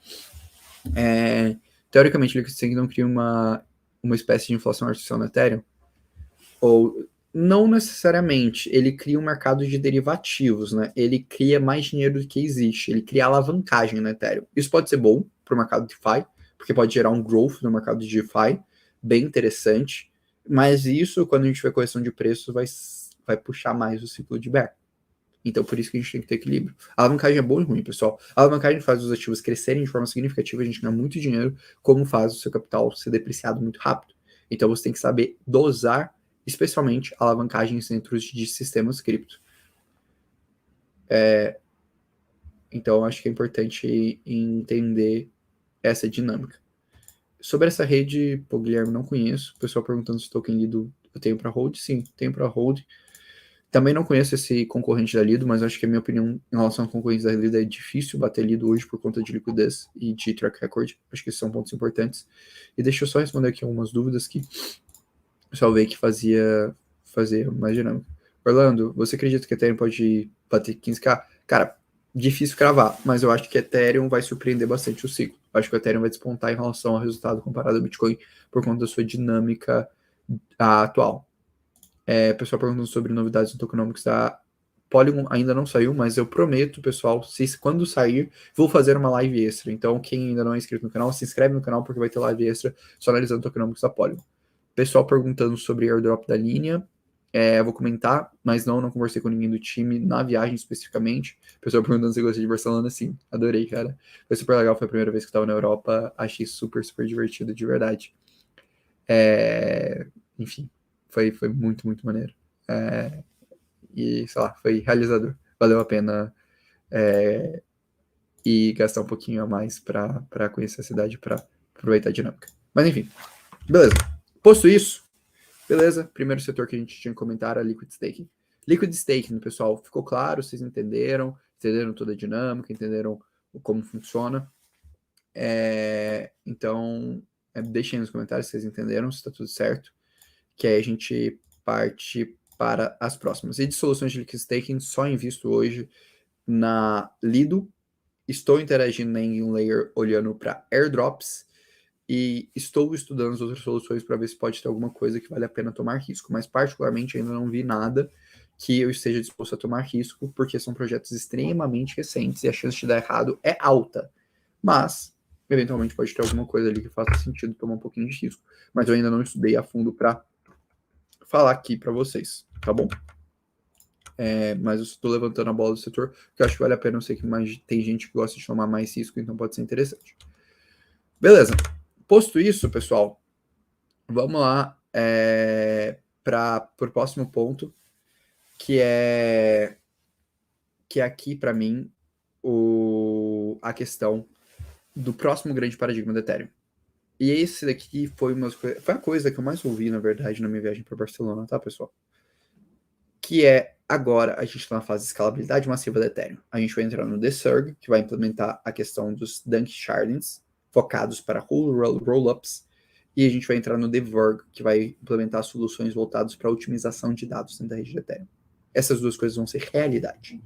Teoricamente, o Liquid Staking não cria uma espécie de inflação artificial no Ethereum? Ou não necessariamente, ele cria um mercado de derivativos, né? Ele cria mais dinheiro do que existe, ele cria alavancagem no Ethereum. Isso pode ser bom para o mercado de DeFi, porque pode gerar um growth no mercado de DeFi, bem interessante, mas isso, quando a gente tiver correção de preços, vai puxar mais o ciclo de bear. Então, por isso que a gente tem que ter equilíbrio. A alavancagem é boa e ruim, pessoal. A alavancagem faz os ativos crescerem de forma significativa, a gente ganha muito dinheiro, como faz o seu capital ser depreciado muito rápido. Então, você tem que saber dosar, especialmente, alavancagens dentro de sistemas cripto. Então, acho que é importante entender essa dinâmica. Sobre essa rede, pô, Guilherme, não conheço. O pessoal perguntando se token Lido eu tenho para hold. Sim, tenho para hold. Também não conheço esse concorrente da Lido, mas acho que a minha opinião em relação ao concorrente da Lido é difícil bater Lido hoje por conta de liquidez e de track record. Acho que esses são pontos importantes. E deixa eu só responder aqui algumas dúvidas que o pessoal veio que fazia mais dinâmica. Orlando, você acredita que Ethereum pode bater 15k? Cara, difícil cravar, mas eu acho que Ethereum vai surpreender bastante o ciclo. Eu acho que o Ethereum vai despontar em relação ao resultado comparado ao Bitcoin por conta da sua dinâmica atual. Pessoal perguntando sobre novidades do tokenomics da Polygon, ainda não saiu, mas eu prometo, pessoal, quando sair, vou fazer uma live extra. Então, quem ainda não é inscrito no canal, se inscreve no canal, porque vai ter live extra só analisando o tokenomics da Polygon. Pessoal perguntando sobre airdrop da linha, vou comentar, mas não conversei com ninguém do time na viagem especificamente. Pessoal perguntando se eu gostei de Barcelona, sim, adorei, cara. Foi super legal, foi a primeira vez que eu estava na Europa, achei super, super divertido, de verdade. Enfim, foi muito, muito maneiro. E, sei lá, foi realizador. Valeu a pena e gastar um pouquinho a mais para conhecer a cidade, para aproveitar a dinâmica. Mas enfim, beleza. Posto isso, beleza. Primeiro setor que a gente tinha que comentar era Liquid Staking. Liquid Staking, pessoal, ficou claro? Vocês entenderam toda a dinâmica, entenderam como funciona? Então, deixem nos comentários se vocês entenderam, se está tudo certo, que aí a gente parte para as próximas. E de soluções de Liquid Staking, só invisto hoje na Lido. Estou interagindo na Engine Layer olhando para airdrops e estou estudando as outras soluções para ver se pode ter alguma coisa que vale a pena tomar risco, mas particularmente ainda não vi nada que eu esteja disposto a tomar risco, porque são projetos extremamente recentes e a chance de dar errado é alta. Mas, eventualmente, pode ter alguma coisa ali que faça sentido tomar um pouquinho de risco. Mas eu ainda não estudei a fundo para falar aqui para vocês, tá bom? Mas eu estou levantando a bola do setor, que eu acho que vale a pena. Eu sei que tem gente que gosta de tomar mais risco, então pode ser interessante. Beleza. Posto isso, pessoal, vamos lá para o próximo ponto, que é aqui, para mim, a questão do próximo grande paradigma do Ethereum. E esse daqui foi a coisa que eu mais ouvi, na verdade, na minha viagem para Barcelona, tá, pessoal? Que agora a gente está na fase de escalabilidade massiva do Ethereum. A gente vai entrar no DeSurg, que vai implementar a questão dos Dunk Shardings, focados para roll-ups, e a gente vai entrar no Deverg, que vai implementar soluções voltadas para a otimização de dados dentro da rede do Ethereum. Essas duas coisas vão ser realidade.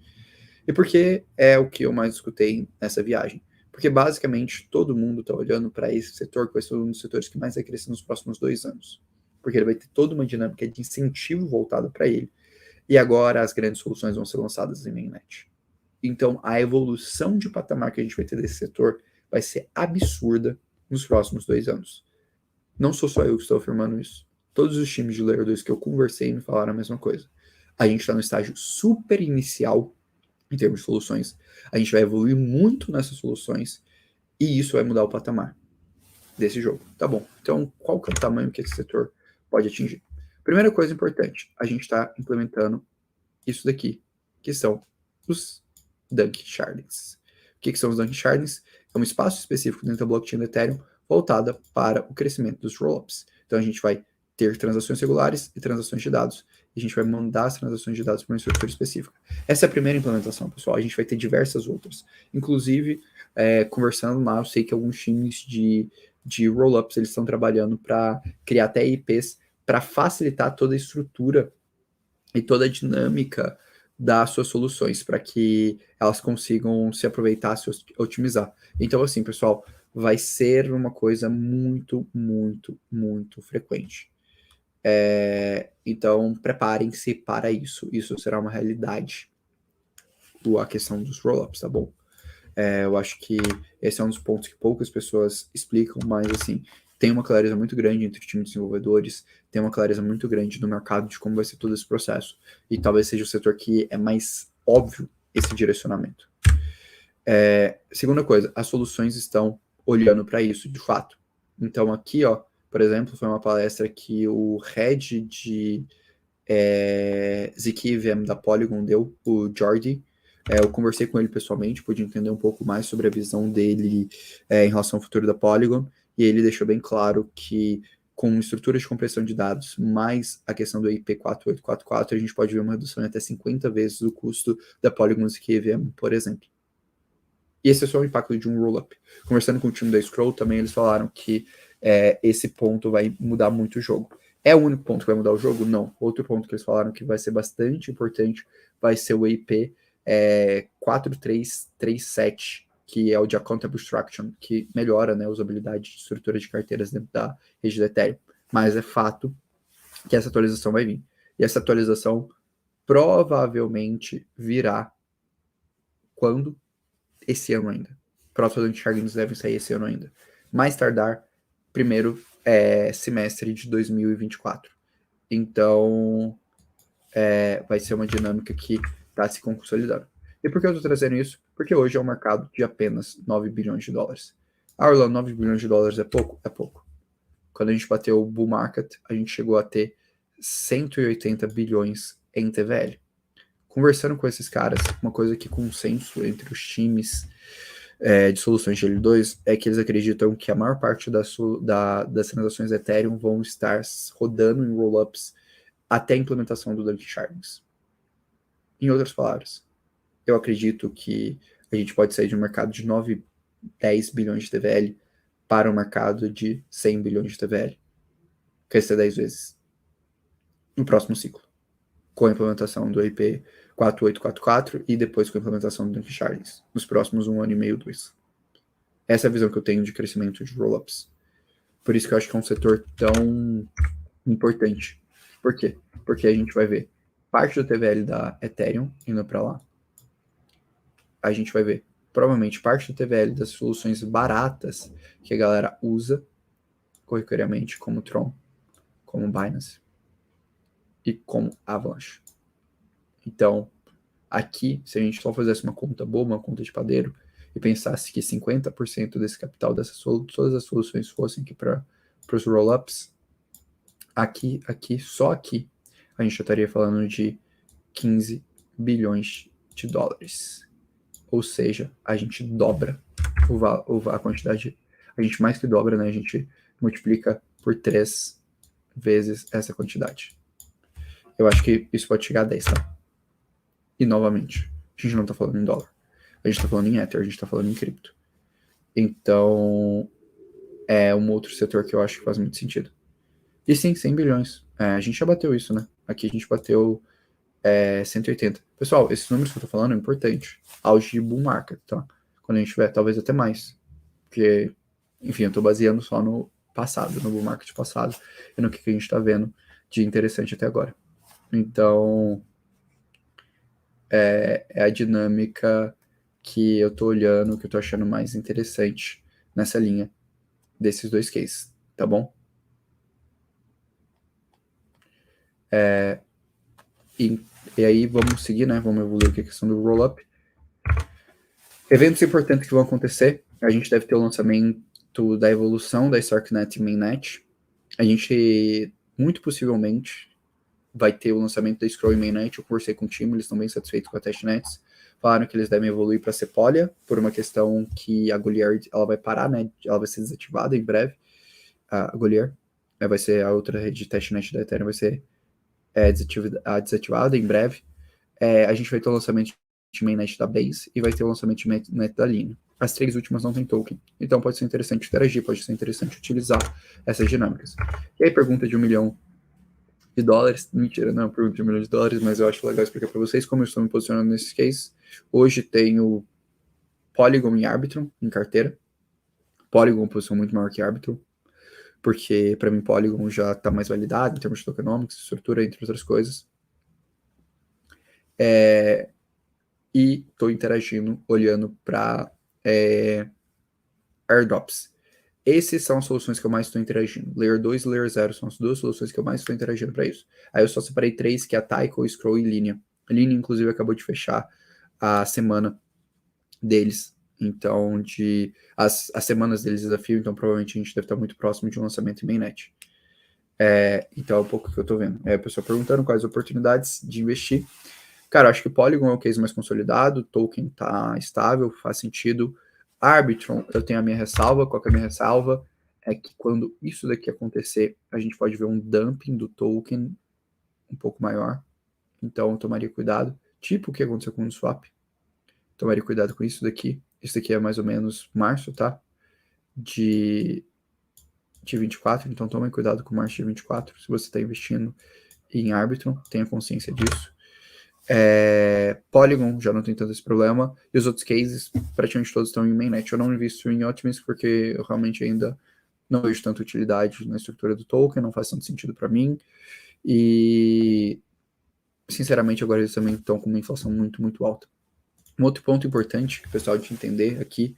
E por que é o que eu mais escutei nessa viagem? Porque basicamente todo mundo está olhando para esse setor, que vai ser um dos setores que mais vai crescer nos próximos 2 anos. Porque ele vai ter toda uma dinâmica de incentivo voltada para ele. E agora as grandes soluções vão ser lançadas em mainnet. Então, a evolução de patamar que a gente vai ter desse setor vai ser absurda nos próximos 2 anos. Não sou só eu que estou afirmando isso. Todos os times de Layer 2 que eu conversei me falaram a mesma coisa. A gente está no estágio super inicial em termos de soluções. A gente vai evoluir muito nessas soluções e isso vai mudar o patamar desse jogo. Tá bom. Então, qual que é o tamanho que esse setor pode atingir? Primeira coisa importante, a gente está implementando isso daqui, que são os Dunk Shardings. O que são os Dunk Shardings? É um espaço específico dentro da blockchain do Ethereum voltada para o crescimento dos rollups. Então a gente vai ter transações regulares e transações de dados. E a gente vai mandar as transações de dados para uma estrutura específica. Essa é a primeira implementação, pessoal. A gente vai ter diversas outras. Inclusive, conversando lá, eu sei que alguns times de rollups eles estão trabalhando para criar até IPs para facilitar toda a estrutura e toda a dinâmica das suas soluções, para que elas consigam se aproveitar, se otimizar. Então, assim, pessoal, vai ser uma coisa muito, muito, muito frequente. Então, preparem-se para isso. Isso será uma realidade. A questão dos roll-ups, tá bom? Eu acho que esse é um dos pontos que poucas pessoas explicam, mas, assim, tem uma clareza muito grande entre os times de desenvolvedores, tem uma clareza muito grande no mercado de como vai ser todo esse processo. E talvez seja o setor que é mais óbvio esse direcionamento. Segunda coisa, as soluções estão olhando para isso, de fato. Então, aqui, ó, por exemplo, foi uma palestra que o head de ZKVM da Polygon deu, o Jordi. Eu conversei com ele pessoalmente, pude entender um pouco mais sobre a visão dele em relação ao futuro da Polygon, e ele deixou bem claro que com estrutura de compressão de dados, mais a questão do IP 4844, a gente pode ver uma redução de até 50 vezes o custo da Polygon ZKVM, por exemplo. E esse é só o impacto de um roll-up. Conversando com o time da Scroll, também eles falaram que esse ponto vai mudar muito o jogo. É o único ponto que vai mudar o jogo? Não. Outro ponto que eles falaram que vai ser bastante importante vai ser o IP 4337, que é o de Account Abstraction, que melhora, né, a usabilidade de estrutura de carteiras dentro da rede do Ethereum. Mas é fato que essa atualização vai vir. E essa atualização provavelmente virá quando? Esse ano ainda. Próximos anti-chargings devem sair esse ano ainda. Mais tardar, primeiro semestre de 2024. Então, vai ser uma dinâmica que está se consolidando. E por que eu estou trazendo isso? Porque hoje é um mercado de apenas 9 bilhões de dólares. Orlando, 9 bilhões de dólares é pouco? É pouco. Quando a gente bateu o bull market, a gente chegou a ter 180 bilhões em TVL. Conversando com esses caras, uma coisa que consenso entre os times de soluções de L2 é que eles acreditam que a maior parte das transações Ethereum vão estar rodando em rollups até a implementação do Dunk Sharings. Em outras palavras, eu acredito que a gente pode sair de um mercado de 9, 10 bilhões de TVL para um mercado de 100 bilhões de TVL. Crescer 10 vezes no próximo ciclo, com a implementação do IP 4844 e depois com a implementação do Dunk Sharings, nos próximos 1 ano e meio, 2. Essa é a visão que eu tenho de crescimento de rollups. Por isso que eu acho que é um setor tão importante. Por quê? Porque a gente vai ver parte do TVL da Ethereum indo para lá. A gente vai ver provavelmente parte do TVL das soluções baratas que a galera usa corriqueiramente, como Tron, como Binance e como Avalanche. Então, aqui, se a gente só fizesse uma conta boa, uma conta de padeiro, e pensasse que 50% desse capital, todas as soluções fossem aqui para os roll-ups, aqui, só aqui, a gente já estaria falando de 15 bilhões de dólares. Ou seja, a gente dobra a quantidade, a gente mais que dobra, né? A gente multiplica por 3 vezes essa quantidade. Eu acho que isso pode chegar a 10, tá? E novamente, a gente não tá falando em dólar. A gente tá falando em Ether, a gente tá falando em cripto. Então, é um outro setor que eu acho que faz muito sentido. E sim, 100 bilhões. A gente já bateu isso, né? Aqui a gente bateu 180. Pessoal, esses números que eu tô falando é importante. Auge de bull market, tá? Quando a gente tiver, talvez até mais. Porque, enfim, eu tô baseando só no passado, no bull market passado, e no que a gente tá vendo de interessante até agora. Então, é a dinâmica que eu tô olhando, que eu tô achando mais interessante nessa linha desses dois cases, tá bom? E aí vamos seguir, né? Vamos evoluir aqui a questão do roll-up. Eventos importantes que vão acontecer. A gente deve ter o lançamento da evolução da StarkNet e Mainnet. A gente, muito possivelmente, vai ter o lançamento da Scroll e Mainnet. Eu conversei com o time, eles estão bem satisfeitos com a testnets. Falaram que eles devem evoluir para Sepolia, por uma questão que a Goliath ela vai parar, né? Ela vai ser desativada em breve. A Goliath vai ser a outra rede de testnet da Ethereum, vai ser desativada em breve. A gente vai ter o lançamento de mainnet da Base e vai ter o lançamento de mainnet da Lino. As 3 últimas não tem token. Então pode ser interessante interagir, pode ser interessante utilizar essas dinâmicas. E aí, pergunta de 1 milhão de dólares. Mentira, não é uma pergunta de 1 milhão de dólares, mas eu acho legal explicar para vocês como eu estou me posicionando nesse case. Hoje tenho Polygon e Arbitrum em carteira. Polygon posição muito maior que Arbitrum, porque para mim Polygon já está mais validado em termos de tokenomics, estrutura, entre outras coisas. E estou interagindo, olhando para airdrops. Essas são as soluções que eu mais estou interagindo. Layer 2 e Layer 0 são as duas soluções que eu mais estou interagindo para isso. Aí eu só separei 3, que é a Tyco, Scroll e Linea. A Linea, inclusive, acabou de fechar a semana deles. Então, as semanas deles desafio, então provavelmente a gente deve estar muito próximo de um lançamento em mainnet. Então é um pouco que eu estou vendo. A pessoa perguntando quais oportunidades de investir. Cara, eu acho que o Polygon é o case mais consolidado, o token tá estável, faz sentido. Arbitrum, eu tenho a minha ressalva. Qual que é a minha ressalva? É que quando isso daqui acontecer, a gente pode ver um dumping do token um pouco maior. Então, eu tomaria cuidado. Tipo o que aconteceu com o Swap. Tomaria cuidado com isso daqui. Isso daqui é mais ou menos março, tá? De 24. Então, tome cuidado com março de 24. Se você está investindo em Arbitrum, tenha consciência disso. Polygon já não tem tanto esse problema, e os outros cases praticamente todos estão em mainnet. Eu não invisto em Optimism porque eu realmente ainda não vejo tanta utilidade na estrutura do token, não faz tanto sentido para mim, e sinceramente agora eles também estão com uma inflação muito, muito alta. Um outro ponto importante que o pessoal tem que entender aqui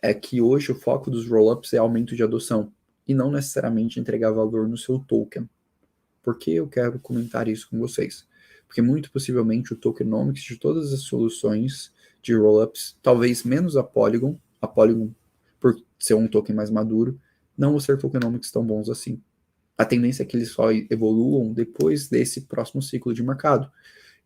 é que hoje o foco dos rollups é aumento de adoção, e não necessariamente entregar valor no seu token. Por que eu quero comentar isso com vocês? Porque muito possivelmente o tokenomics de todas as soluções de rollups, talvez menos a Polygon, por ser um token mais maduro, não vão ser tokenomics tão bons assim. A tendência é que eles só evoluam depois desse próximo ciclo de mercado.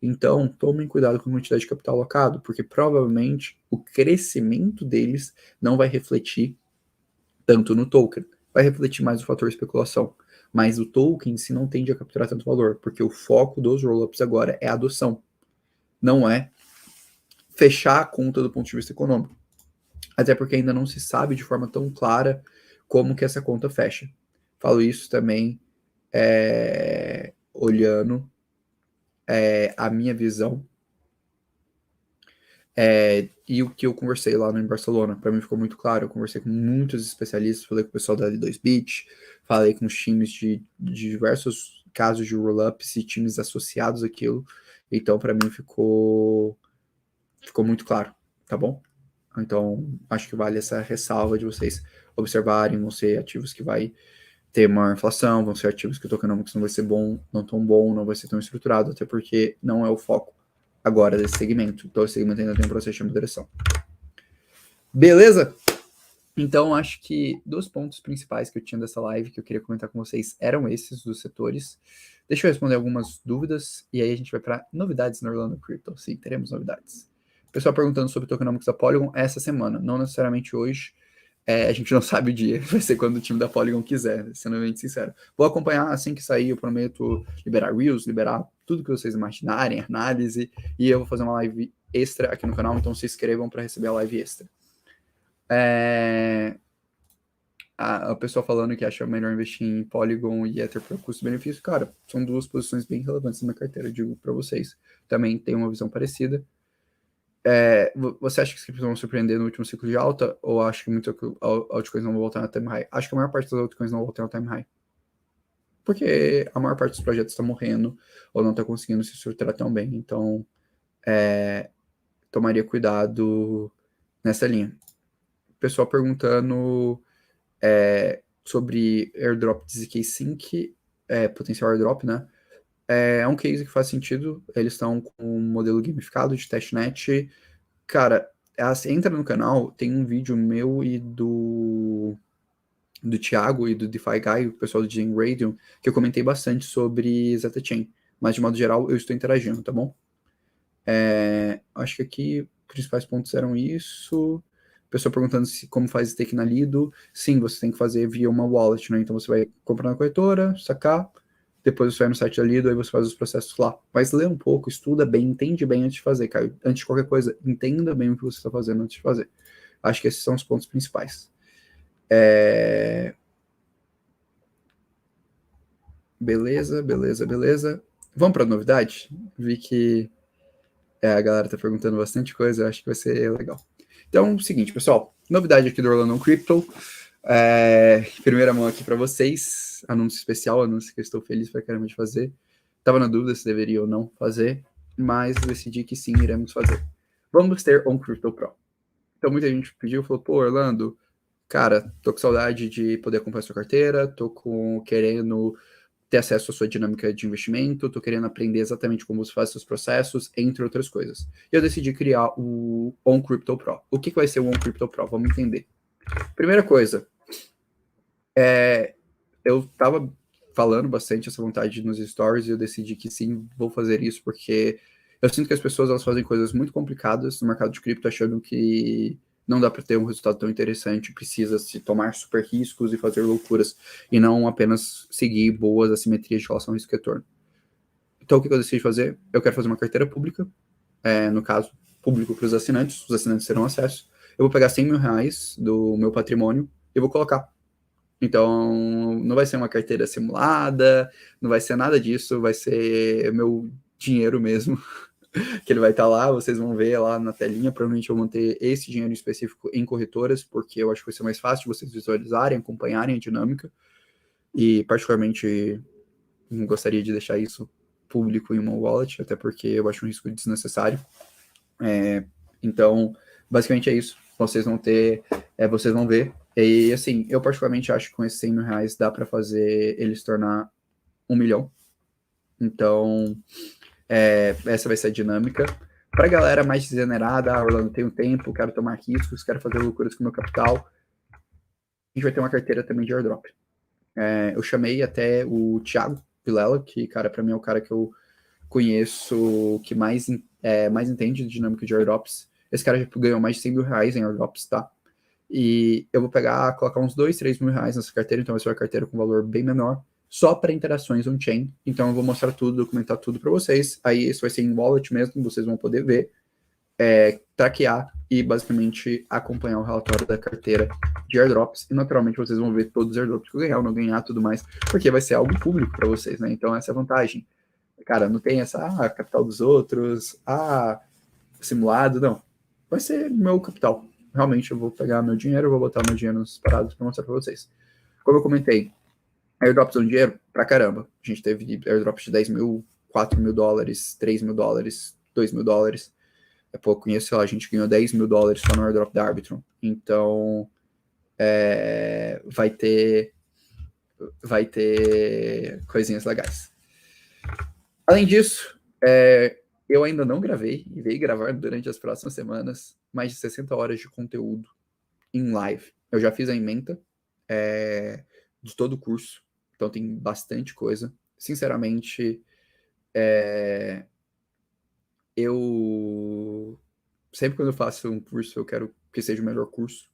Então, tomem cuidado com a quantidade de capital alocado, porque provavelmente o crescimento deles não vai refletir tanto no token, vai refletir mais o fator especulação. Mas o token em si não tende a capturar tanto valor, porque o foco dos rollups agora é a adoção, não é fechar a conta do ponto de vista econômico. Até porque ainda não se sabe de forma tão clara como que essa conta fecha. Falo isso também olhando a minha visão e o que eu conversei lá em Barcelona. Para mim ficou muito claro. Eu conversei com muitos especialistas, falei com o pessoal da L2Bit, falei com os times de diversos casos de roll-ups e times associados àquilo. Então, para mim, ficou muito claro, tá bom? Então, acho que vale essa ressalva de vocês observarem, vão ser ativos que vai ter maior inflação, vão ser ativos que o tokenomics não vai ser bom, não tão bom, não vai ser tão estruturado, até porque não é o foco agora desse segmento. Então, esse segmento ainda tem um processo de moderação. Beleza? Então, acho que dos pontos principais que eu tinha dessa live que eu queria comentar com vocês eram esses dos setores. Deixa eu responder algumas dúvidas e aí a gente vai para novidades no Orlando Crypto. Sim, teremos novidades. Pessoal perguntando sobre tokenomics da Polygon essa semana, não necessariamente hoje. A gente não sabe o dia, vai ser quando o time da Polygon quiser, sendo bem sincero. Vou acompanhar assim que sair, eu prometo liberar Reels, liberar tudo que vocês imaginarem, análise, e eu vou fazer uma live extra aqui no canal, então se inscrevam para receber a live extra. A pessoa falando que acha melhor investir em Polygon e Ether para custo-benefício, cara, são duas posições bem relevantes na minha carteira, eu digo para vocês. Também tem uma visão parecida. Você acha que as criptos vão surpreender no último ciclo de alta? Ou acha que muitas altcoins não vão voltar na time high? Acho que a maior parte das altcoins não vão voltar na time high. Porque a maior parte dos projetos está morrendo ou não está conseguindo se estruturar tão bem. Então, tomaria cuidado nessa linha. Pessoal perguntando sobre airdrop de ZK Sync, potencial airdrop, né? É um case que faz sentido. Eles estão com um modelo gamificado de testnet. Cara, entra no canal, tem um vídeo meu e do Thiago e do DeFi Guy, o pessoal do Gen Radium, que eu comentei bastante sobre Zeta Chain. Mas, de modo geral, eu estou interagindo, tá bom? Acho que aqui os principais pontos eram isso. Pessoa perguntando como faz stake na Lido. Sim, você tem que fazer via uma wallet, né? Então você vai comprar na corretora, sacar, depois você vai no site da Lido, aí você faz os processos lá. Mas lê um pouco, estuda bem, entende bem antes de fazer, Caio. Antes de qualquer coisa, entenda bem o que você está fazendo antes de fazer. Acho que esses são os pontos principais. Beleza, beleza, beleza. Vamos para novidade? Vi que a galera tá perguntando bastante coisa, eu acho que vai ser legal. Então, seguinte, pessoal, novidade aqui do Orlando Crypto. Primeira mão aqui para vocês, anúncio especial, anúncio que eu estou feliz pra caramba de fazer. Tava na dúvida se deveria ou não fazer, mas decidi que sim, iremos fazer. Vamos ter On Crypto Pro. Então, muita gente pediu, falou, pô, Orlando, cara, tô com saudade de poder acompanhar sua carteira, querendo ter acesso à sua dinâmica de investimento, tô querendo aprender exatamente como você faz seus processos, entre outras coisas. E eu decidi criar o On Crypto Pro. O que vai ser o On Crypto Pro? Vamos entender. Primeira coisa, eu tava falando bastante essa vontade nos stories e eu decidi que sim, vou fazer isso porque eu sinto que as pessoas elas fazem coisas muito complicadas no mercado de cripto achando que não dá para ter um resultado tão interessante, precisa se tomar super riscos e fazer loucuras e não apenas seguir boas assimetrias de relação ao risco e retorno. Então o que eu decidi fazer? Eu quero fazer uma carteira pública, no caso, público para os assinantes terão acesso. Eu vou pegar 100 mil reais do meu patrimônio e vou colocar. Então, não vai ser uma carteira simulada, não vai ser nada disso, vai ser meu dinheiro mesmo, que ele vai estar lá, vocês vão ver lá na telinha, provavelmente eu vou manter esse dinheiro específico em corretoras, porque eu acho que vai ser mais fácil de vocês visualizarem, acompanharem a dinâmica, e particularmente não gostaria de deixar isso público em uma wallet, até porque eu acho um risco desnecessário. Então, basicamente é isso. Vocês vão ver. E assim, eu particularmente acho que com esses 100 mil reais dá para fazer ele se tornar 1 milhão. Então, essa vai ser a dinâmica. Para galera mais degenerada, Orlando, tenho tempo, quero tomar riscos, quero fazer loucuras com o meu capital, a gente vai ter uma carteira também de airdrop. Eu chamei até o Thiago Vilela, que, cara, para mim é o cara que eu conheço que mais entende de dinâmica de airdrops. Esse cara já ganhou mais de 100 mil reais em airdrops, tá? E eu vou colocar uns 2, 3 mil reais nessa carteira, então vai ser uma carteira com valor bem menor, só para interações on-chain. Então eu vou mostrar tudo, documentar tudo para vocês. Aí isso vai ser em wallet mesmo, vocês vão poder ver, traquear e basicamente acompanhar o relatório da carteira de airdrops. E naturalmente vocês vão ver todos os airdrops que eu ganhar ou não ganhar, tudo mais, porque vai ser algo público para vocês, né? Então essa é a vantagem. Cara, não tem essa, capital dos outros, simulado, não. Vai ser meu capital. Realmente eu vou pegar meu dinheiro, vou botar meu dinheiro nos parados para mostrar para vocês. Como eu comentei, airdrops são dinheiro pra caramba. A gente teve airdrops de 10 mil, 4 mil dólares, 3 mil dólares, 2 mil dólares. Conheço, sei lá, a gente ganhou 10 mil dólares só no airdrop da Arbitrum. Então, vai ter coisinhas legais. Além disso, eu ainda não gravei e veio gravar durante as próximas semanas mais de 60 horas de conteúdo em live. Eu já fiz a ementa de todo o curso, então tem bastante coisa. Sinceramente, eu sempre quando eu faço um curso, eu quero que seja o melhor curso.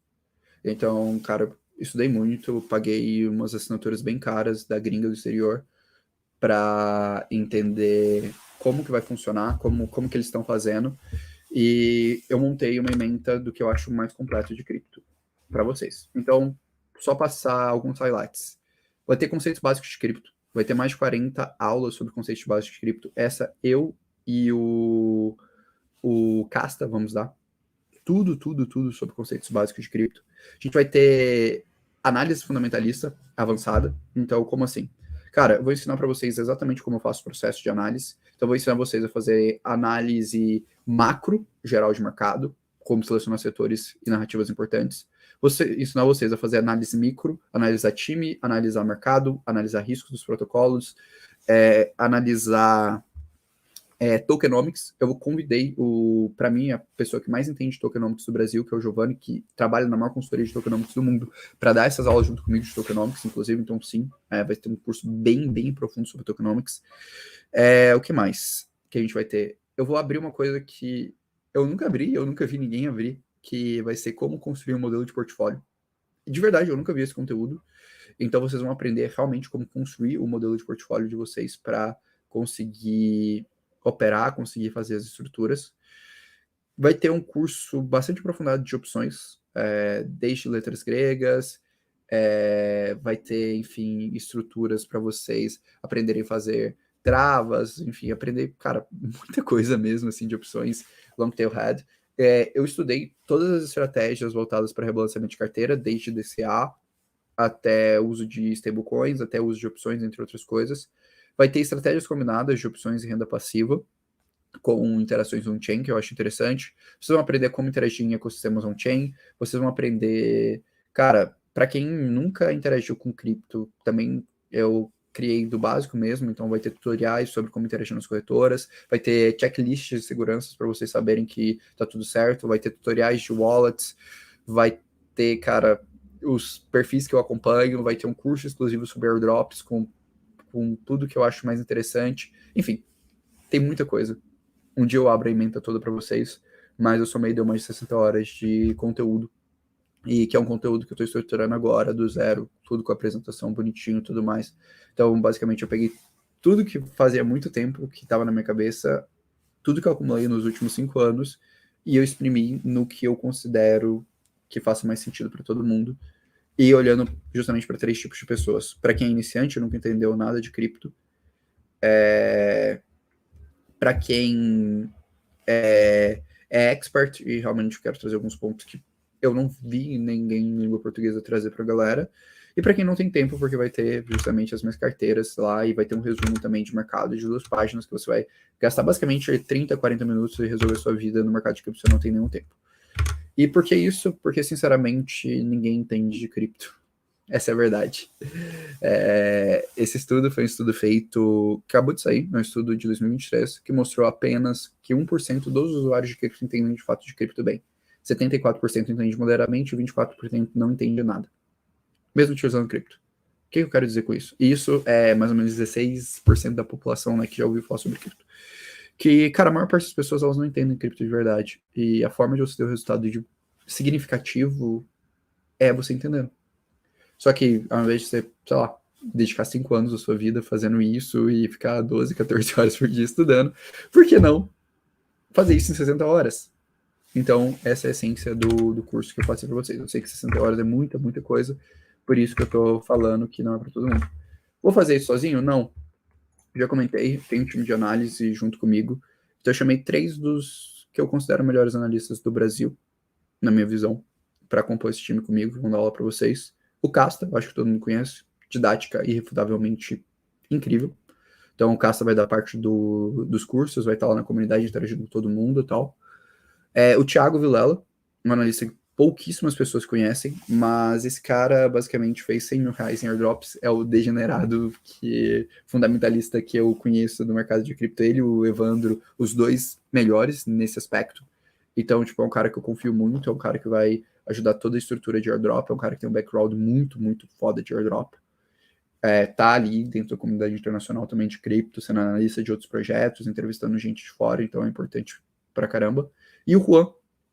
Então, cara, estudei muito, paguei umas assinaturas bem caras da gringa do exterior para entender como que vai funcionar, como que eles estão fazendo. E eu montei uma ementa do que eu acho mais completo de cripto para vocês. Então, só passar alguns highlights. Vai ter conceitos básicos de cripto. Vai ter mais de 40 aulas sobre conceitos básicos de cripto. Essa eu e o Casta vamos dar. Tudo sobre conceitos básicos de cripto. A gente vai ter análise fundamentalista avançada. Então, como assim? Cara, eu vou ensinar para vocês exatamente como eu faço o processo de análise. Então, eu vou ensinar vocês a fazer análise macro, geral de mercado, como selecionar setores e narrativas importantes. Ensinar vocês a fazer análise micro, analisar time, analisar mercado, analisar riscos dos protocolos, analisar tokenomics. Eu convidei para mim a pessoa que mais entende de tokenomics do Brasil, que é o Giovanni, que trabalha na maior consultoria de tokenomics do mundo, para dar essas aulas junto comigo de tokenomics, inclusive. Então sim, vai ter um curso bem profundo sobre tokenomics. O que mais que a gente vai ter? Eu vou abrir uma coisa que eu nunca vi ninguém abrir, que vai ser como construir um modelo de portfólio. De verdade, eu nunca vi esse conteúdo. Então vocês vão aprender realmente como construir o modelo de portfólio de vocês para conseguir operar, conseguir fazer as estruturas. Vai ter um curso bastante aprofundado de opções, desde letras gregas, vai ter, enfim, estruturas para vocês aprenderem a fazer travas, enfim, aprender, cara, muita coisa mesmo, assim, de opções long tail head. Eu estudei todas as estratégias voltadas para rebalanceamento de carteira, desde DCA até uso de stablecoins, até uso de opções, entre outras coisas. Vai ter estratégias combinadas de opções e renda passiva, com interações on-chain, que eu acho interessante. Vocês vão aprender como interagir em ecossistemas on-chain, vocês vão aprender... Cara, para quem nunca interagiu com cripto, também eu criei do básico mesmo, então vai ter tutoriais sobre como interagir nas corretoras, vai ter checklists de segurança para vocês saberem que tá tudo certo, vai ter tutoriais de wallets, vai ter, cara, os perfis que eu acompanho, vai ter um curso exclusivo sobre airdrops com tudo que eu acho mais interessante. Enfim, tem muita coisa. Um dia eu abro a ementa toda para vocês, mas eu somei deu mais de 60 horas de conteúdo, e que é um conteúdo que eu estou estruturando agora, do zero, tudo com apresentação bonitinho e tudo mais. Então, basicamente, eu peguei tudo que fazia muito tempo, que estava na minha cabeça, tudo que eu acumulei nos últimos 5 anos, e eu exprimi no que eu considero que faça mais sentido para todo mundo, e olhando justamente para 3 tipos de pessoas. Para quem é iniciante, nunca entendeu nada de cripto, para quem é expert, e realmente quero trazer alguns pontos que eu não vi ninguém em língua portuguesa trazer para a galera. E para quem não tem tempo, porque vai ter justamente as minhas carteiras lá e vai ter um resumo também de mercado de 2 páginas que você vai gastar basicamente 30, 40 minutos e resolver a sua vida no mercado de cripto, você não tem nenhum tempo. E por que isso? Porque, sinceramente, ninguém entende de cripto. Essa é a verdade. Esse estudo foi um estudo feito, acabou de sair, um estudo de 2023, que mostrou apenas que 1% dos usuários de cripto entendem de fato de cripto bem. 74% entende moderadamente e 24% não entende nada, mesmo utilizando cripto. O que eu quero dizer com isso? Isso é mais ou menos 16% da população, né, que já ouviu falar sobre cripto. Que, cara, a maior parte das pessoas elas não entendem cripto de verdade. E a forma de você ter o resultado significativo é você entendendo. Só que, ao invés de você, sei lá, dedicar 5 anos da sua vida fazendo isso e ficar 12, 14 horas por dia estudando, por que não fazer isso em 60 horas? Então, essa é a essência do curso que eu passei para vocês. Eu sei que 60 horas é muita, muita coisa, por isso que eu tô falando que não é para todo mundo. Vou fazer isso sozinho? Não. Já comentei, tem um time de análise junto comigo. Então, eu chamei 3 dos que eu considero melhores analistas do Brasil, na minha visão, para compor esse time comigo, vão dar aula para vocês. O Casta, acho que todo mundo conhece, didática irrefutavelmente incrível. Então o Casta vai dar parte dos cursos, vai estar lá na comunidade interagindo com todo mundo e tal. O Thiago Vilela, um analista que pouquíssimas pessoas conhecem, mas esse cara basicamente fez 100 mil reais em airdrops, é o degenerado fundamentalista que eu conheço do mercado de cripto, ele e o Evandro, os dois melhores nesse aspecto. Então, tipo, é um cara que eu confio muito, é um cara que vai ajudar toda a estrutura de airdrop, é um cara que tem um background muito, muito foda de airdrop. Tá ali dentro da comunidade internacional também de cripto, sendo analista de outros projetos, entrevistando gente de fora, então é importante pra caramba. E o Juan,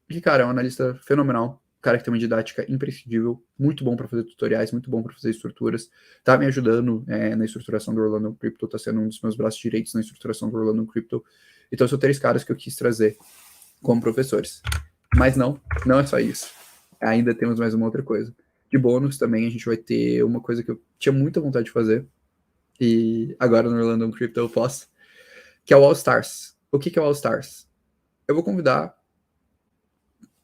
que, cara, é um analista fenomenal, cara que tem uma didática imprescindível, muito bom para fazer tutoriais, muito bom para fazer estruturas, tá me ajudando na estruturação do Orlando Crypto, tá sendo um dos meus braços direitos na estruturação do Orlando Crypto. Então são 3 caras que eu quis trazer como professores. Mas não é só isso. Ainda temos mais uma outra coisa. De bônus também a gente vai ter uma coisa que eu tinha muita vontade de fazer, e agora no Orlando Crypto eu posso, que é o All Stars. O que é o All Stars? Eu vou convidar,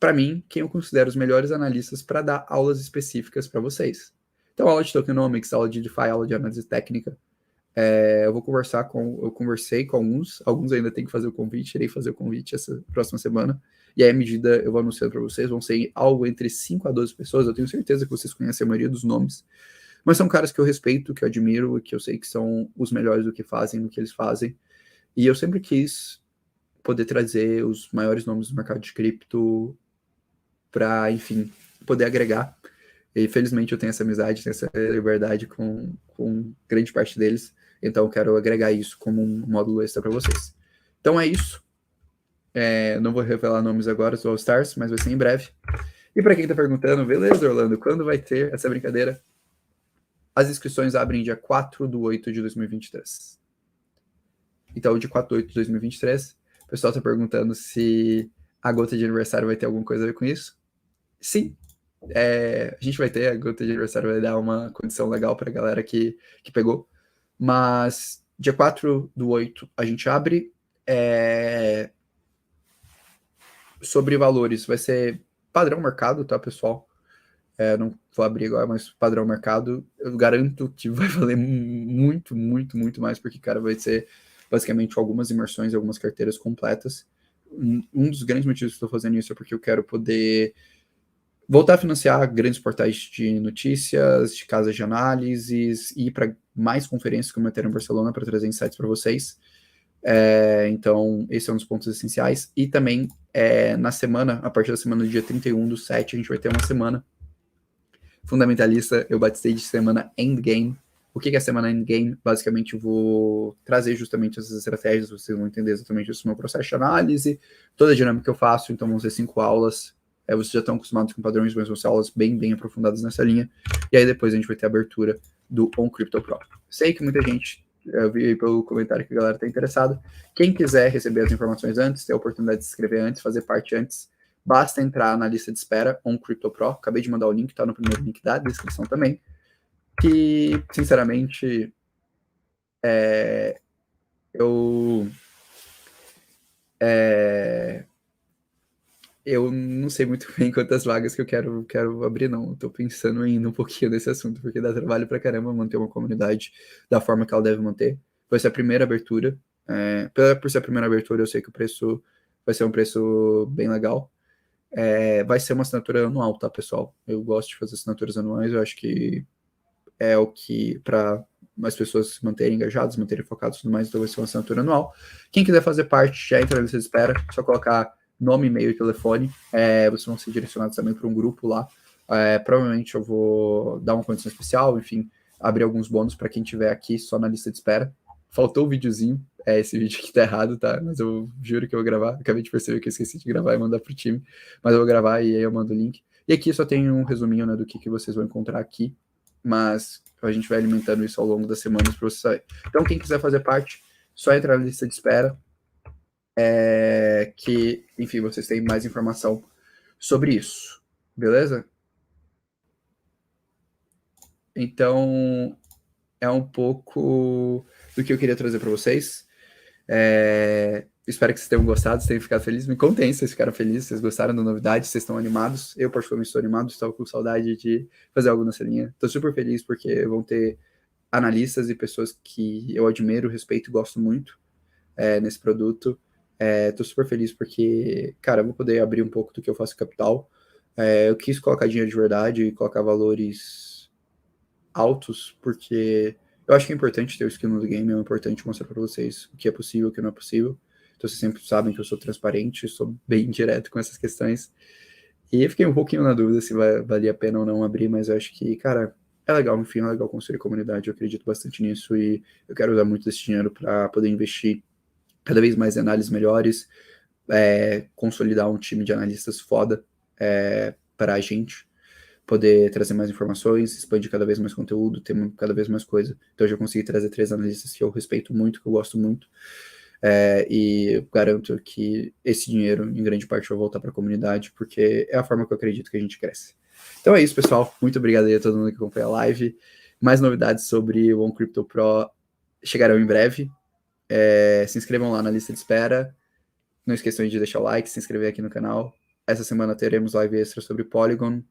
para mim, quem eu considero os melhores analistas para dar aulas específicas para vocês. Então, aula de tokenomics, aula de DeFi, aula de análise técnica. Eu conversei com alguns ainda tem que fazer o convite, irei fazer o convite essa próxima semana, e aí à medida eu vou anunciando para vocês, vão ser algo entre 5 a 12 pessoas, eu tenho certeza que vocês conhecem a maioria dos nomes, mas são caras que eu respeito, que eu admiro, que eu sei que são os melhores do que fazem, do que eles fazem, e eu sempre quis poder trazer os maiores nomes do mercado de cripto para, enfim, poder agregar, e felizmente eu tenho essa amizade, tenho essa liberdade com grande parte deles, então eu quero agregar isso como um módulo extra para vocês. Então é isso. Não vou revelar nomes agora do All Stars, mas vai ser em breve. E para quem está perguntando, beleza, Orlando, quando vai ter essa brincadeira? As inscrições abrem dia 4 de 8 de 2023. Então, de 4 de 8 de 2023, o pessoal está perguntando se a gota de aniversário vai ter alguma coisa a ver com isso. Sim, a gente vai ter, a gota de aniversário vai dar uma condição legal pra galera que pegou. Mas dia 4/8 a gente abre. Sobre valores, vai ser padrão mercado, tá, pessoal? Não vou abrir agora, mas padrão mercado, eu garanto que vai valer muito, muito, muito mais, porque, cara, vai ser basicamente algumas imersões, algumas carteiras completas. Um dos grandes motivos que estou fazendo isso é porque eu quero poder voltar a financiar grandes portais de notícias, de casas de análises, e ir para mais conferências como eu ter em Barcelona para trazer insights para vocês. Então, esse é um dos pontos essenciais. E também, na semana, a partir da semana do dia 31/7, a gente vai ter uma semana fundamentalista. Eu batizei de semana Endgame. O que é a semana Endgame? Basicamente, eu vou trazer justamente essas estratégias, vocês vão entender exatamente isso no meu processo de análise, toda a dinâmica que eu faço. Então, vão ser 5 aulas. Vocês já estão acostumados com padrões, mas vão ser aulas bem, bem aprofundadas nessa linha. E aí, depois, a gente vai ter a abertura do On Crypto Pro. Sei que muita gente, eu vi pelo comentário que a galera está interessada. Quem quiser receber as informações antes, ter a oportunidade de se inscrever antes, fazer parte antes, basta entrar na lista de espera On Crypto Pro. Acabei de mandar o link, tá no primeiro link da descrição também. Que, sinceramente, eu não sei muito bem quantas vagas que eu quero abrir, não. Estou pensando ainda um pouquinho nesse assunto, porque dá trabalho pra caramba manter uma comunidade da forma que ela deve manter. Vai ser a primeira abertura. Por ser a primeira abertura, eu sei que o preço vai ser um preço bem legal. Vai ser uma assinatura anual, tá, pessoal? Eu gosto de fazer assinaturas anuais, eu acho que é o que, para as pessoas se manterem engajadas, se manterem focadas e tudo mais, então vai ser uma assinatura anual. Quem quiser fazer parte, já entra na lista de espera, só colocar nome, e-mail e telefone. Vocês vão ser direcionados também para um grupo lá. Provavelmente eu vou dar uma condição especial, enfim, abrir alguns bônus para quem estiver aqui só na lista de espera. Faltou o videozinho, esse vídeo aqui tá errado, tá? Mas eu juro que eu vou gravar. Acabei de perceber que eu esqueci de gravar e mandar pro time, mas eu vou gravar e aí eu mando o link. E aqui só tem um resuminho, né, do que vocês vão encontrar aqui, mas a gente vai alimentando isso ao longo das semanas para você saber. Então, quem quiser fazer parte, só entrar na lista de espera, que, enfim, vocês têm mais informação sobre isso, beleza? Então, é um pouco do que eu queria trazer para vocês. Espero que vocês tenham gostado, vocês tenham ficado felizes. Me contem se vocês ficaram felizes, vocês gostaram da novidade, vocês estão animados. Eu, particularmente, estou animado, estou com saudade de fazer algo nessa linha. Estou super feliz porque vão ter analistas e pessoas que eu admiro, respeito e gosto muito nesse produto. Estou super feliz porque, cara, eu vou poder abrir um pouco do que eu faço capital. Eu quis colocar dinheiro de verdade e colocar valores altos, porque eu acho que é importante ter o skin no game, é importante mostrar para vocês o que é possível, o que não é possível. Então vocês sempre sabem que eu sou transparente, sou bem direto com essas questões. E eu fiquei um pouquinho na dúvida se valia a pena ou não abrir, mas eu acho que, cara, é legal, enfim, é legal construir comunidade, eu acredito bastante nisso e eu quero usar muito desse dinheiro para poder investir cada vez mais em análises melhores, consolidar um time de analistas foda para a gente poder trazer mais informações, expandir cada vez mais conteúdo, ter cada vez mais coisa. Então eu já consegui trazer 3 analistas que eu respeito muito, que eu gosto muito, e eu garanto que esse dinheiro, em grande parte, vai voltar para a comunidade, porque é a forma que eu acredito que a gente cresce. Então é isso, pessoal. Muito obrigado aí a todo mundo que acompanha a live. Mais novidades sobre o OnCrypto Pro chegarão em breve. Se inscrevam lá na lista de espera. Não esqueçam de deixar o like, se inscrever aqui no canal. Essa semana teremos live extra sobre Polygon.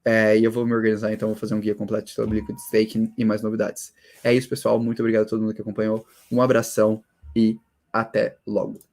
E eu vou me organizar, então vou fazer um guia completo sobre Liquid Staking e mais novidades. É isso, pessoal. Muito obrigado a todo mundo que acompanhou. Um abração e até logo.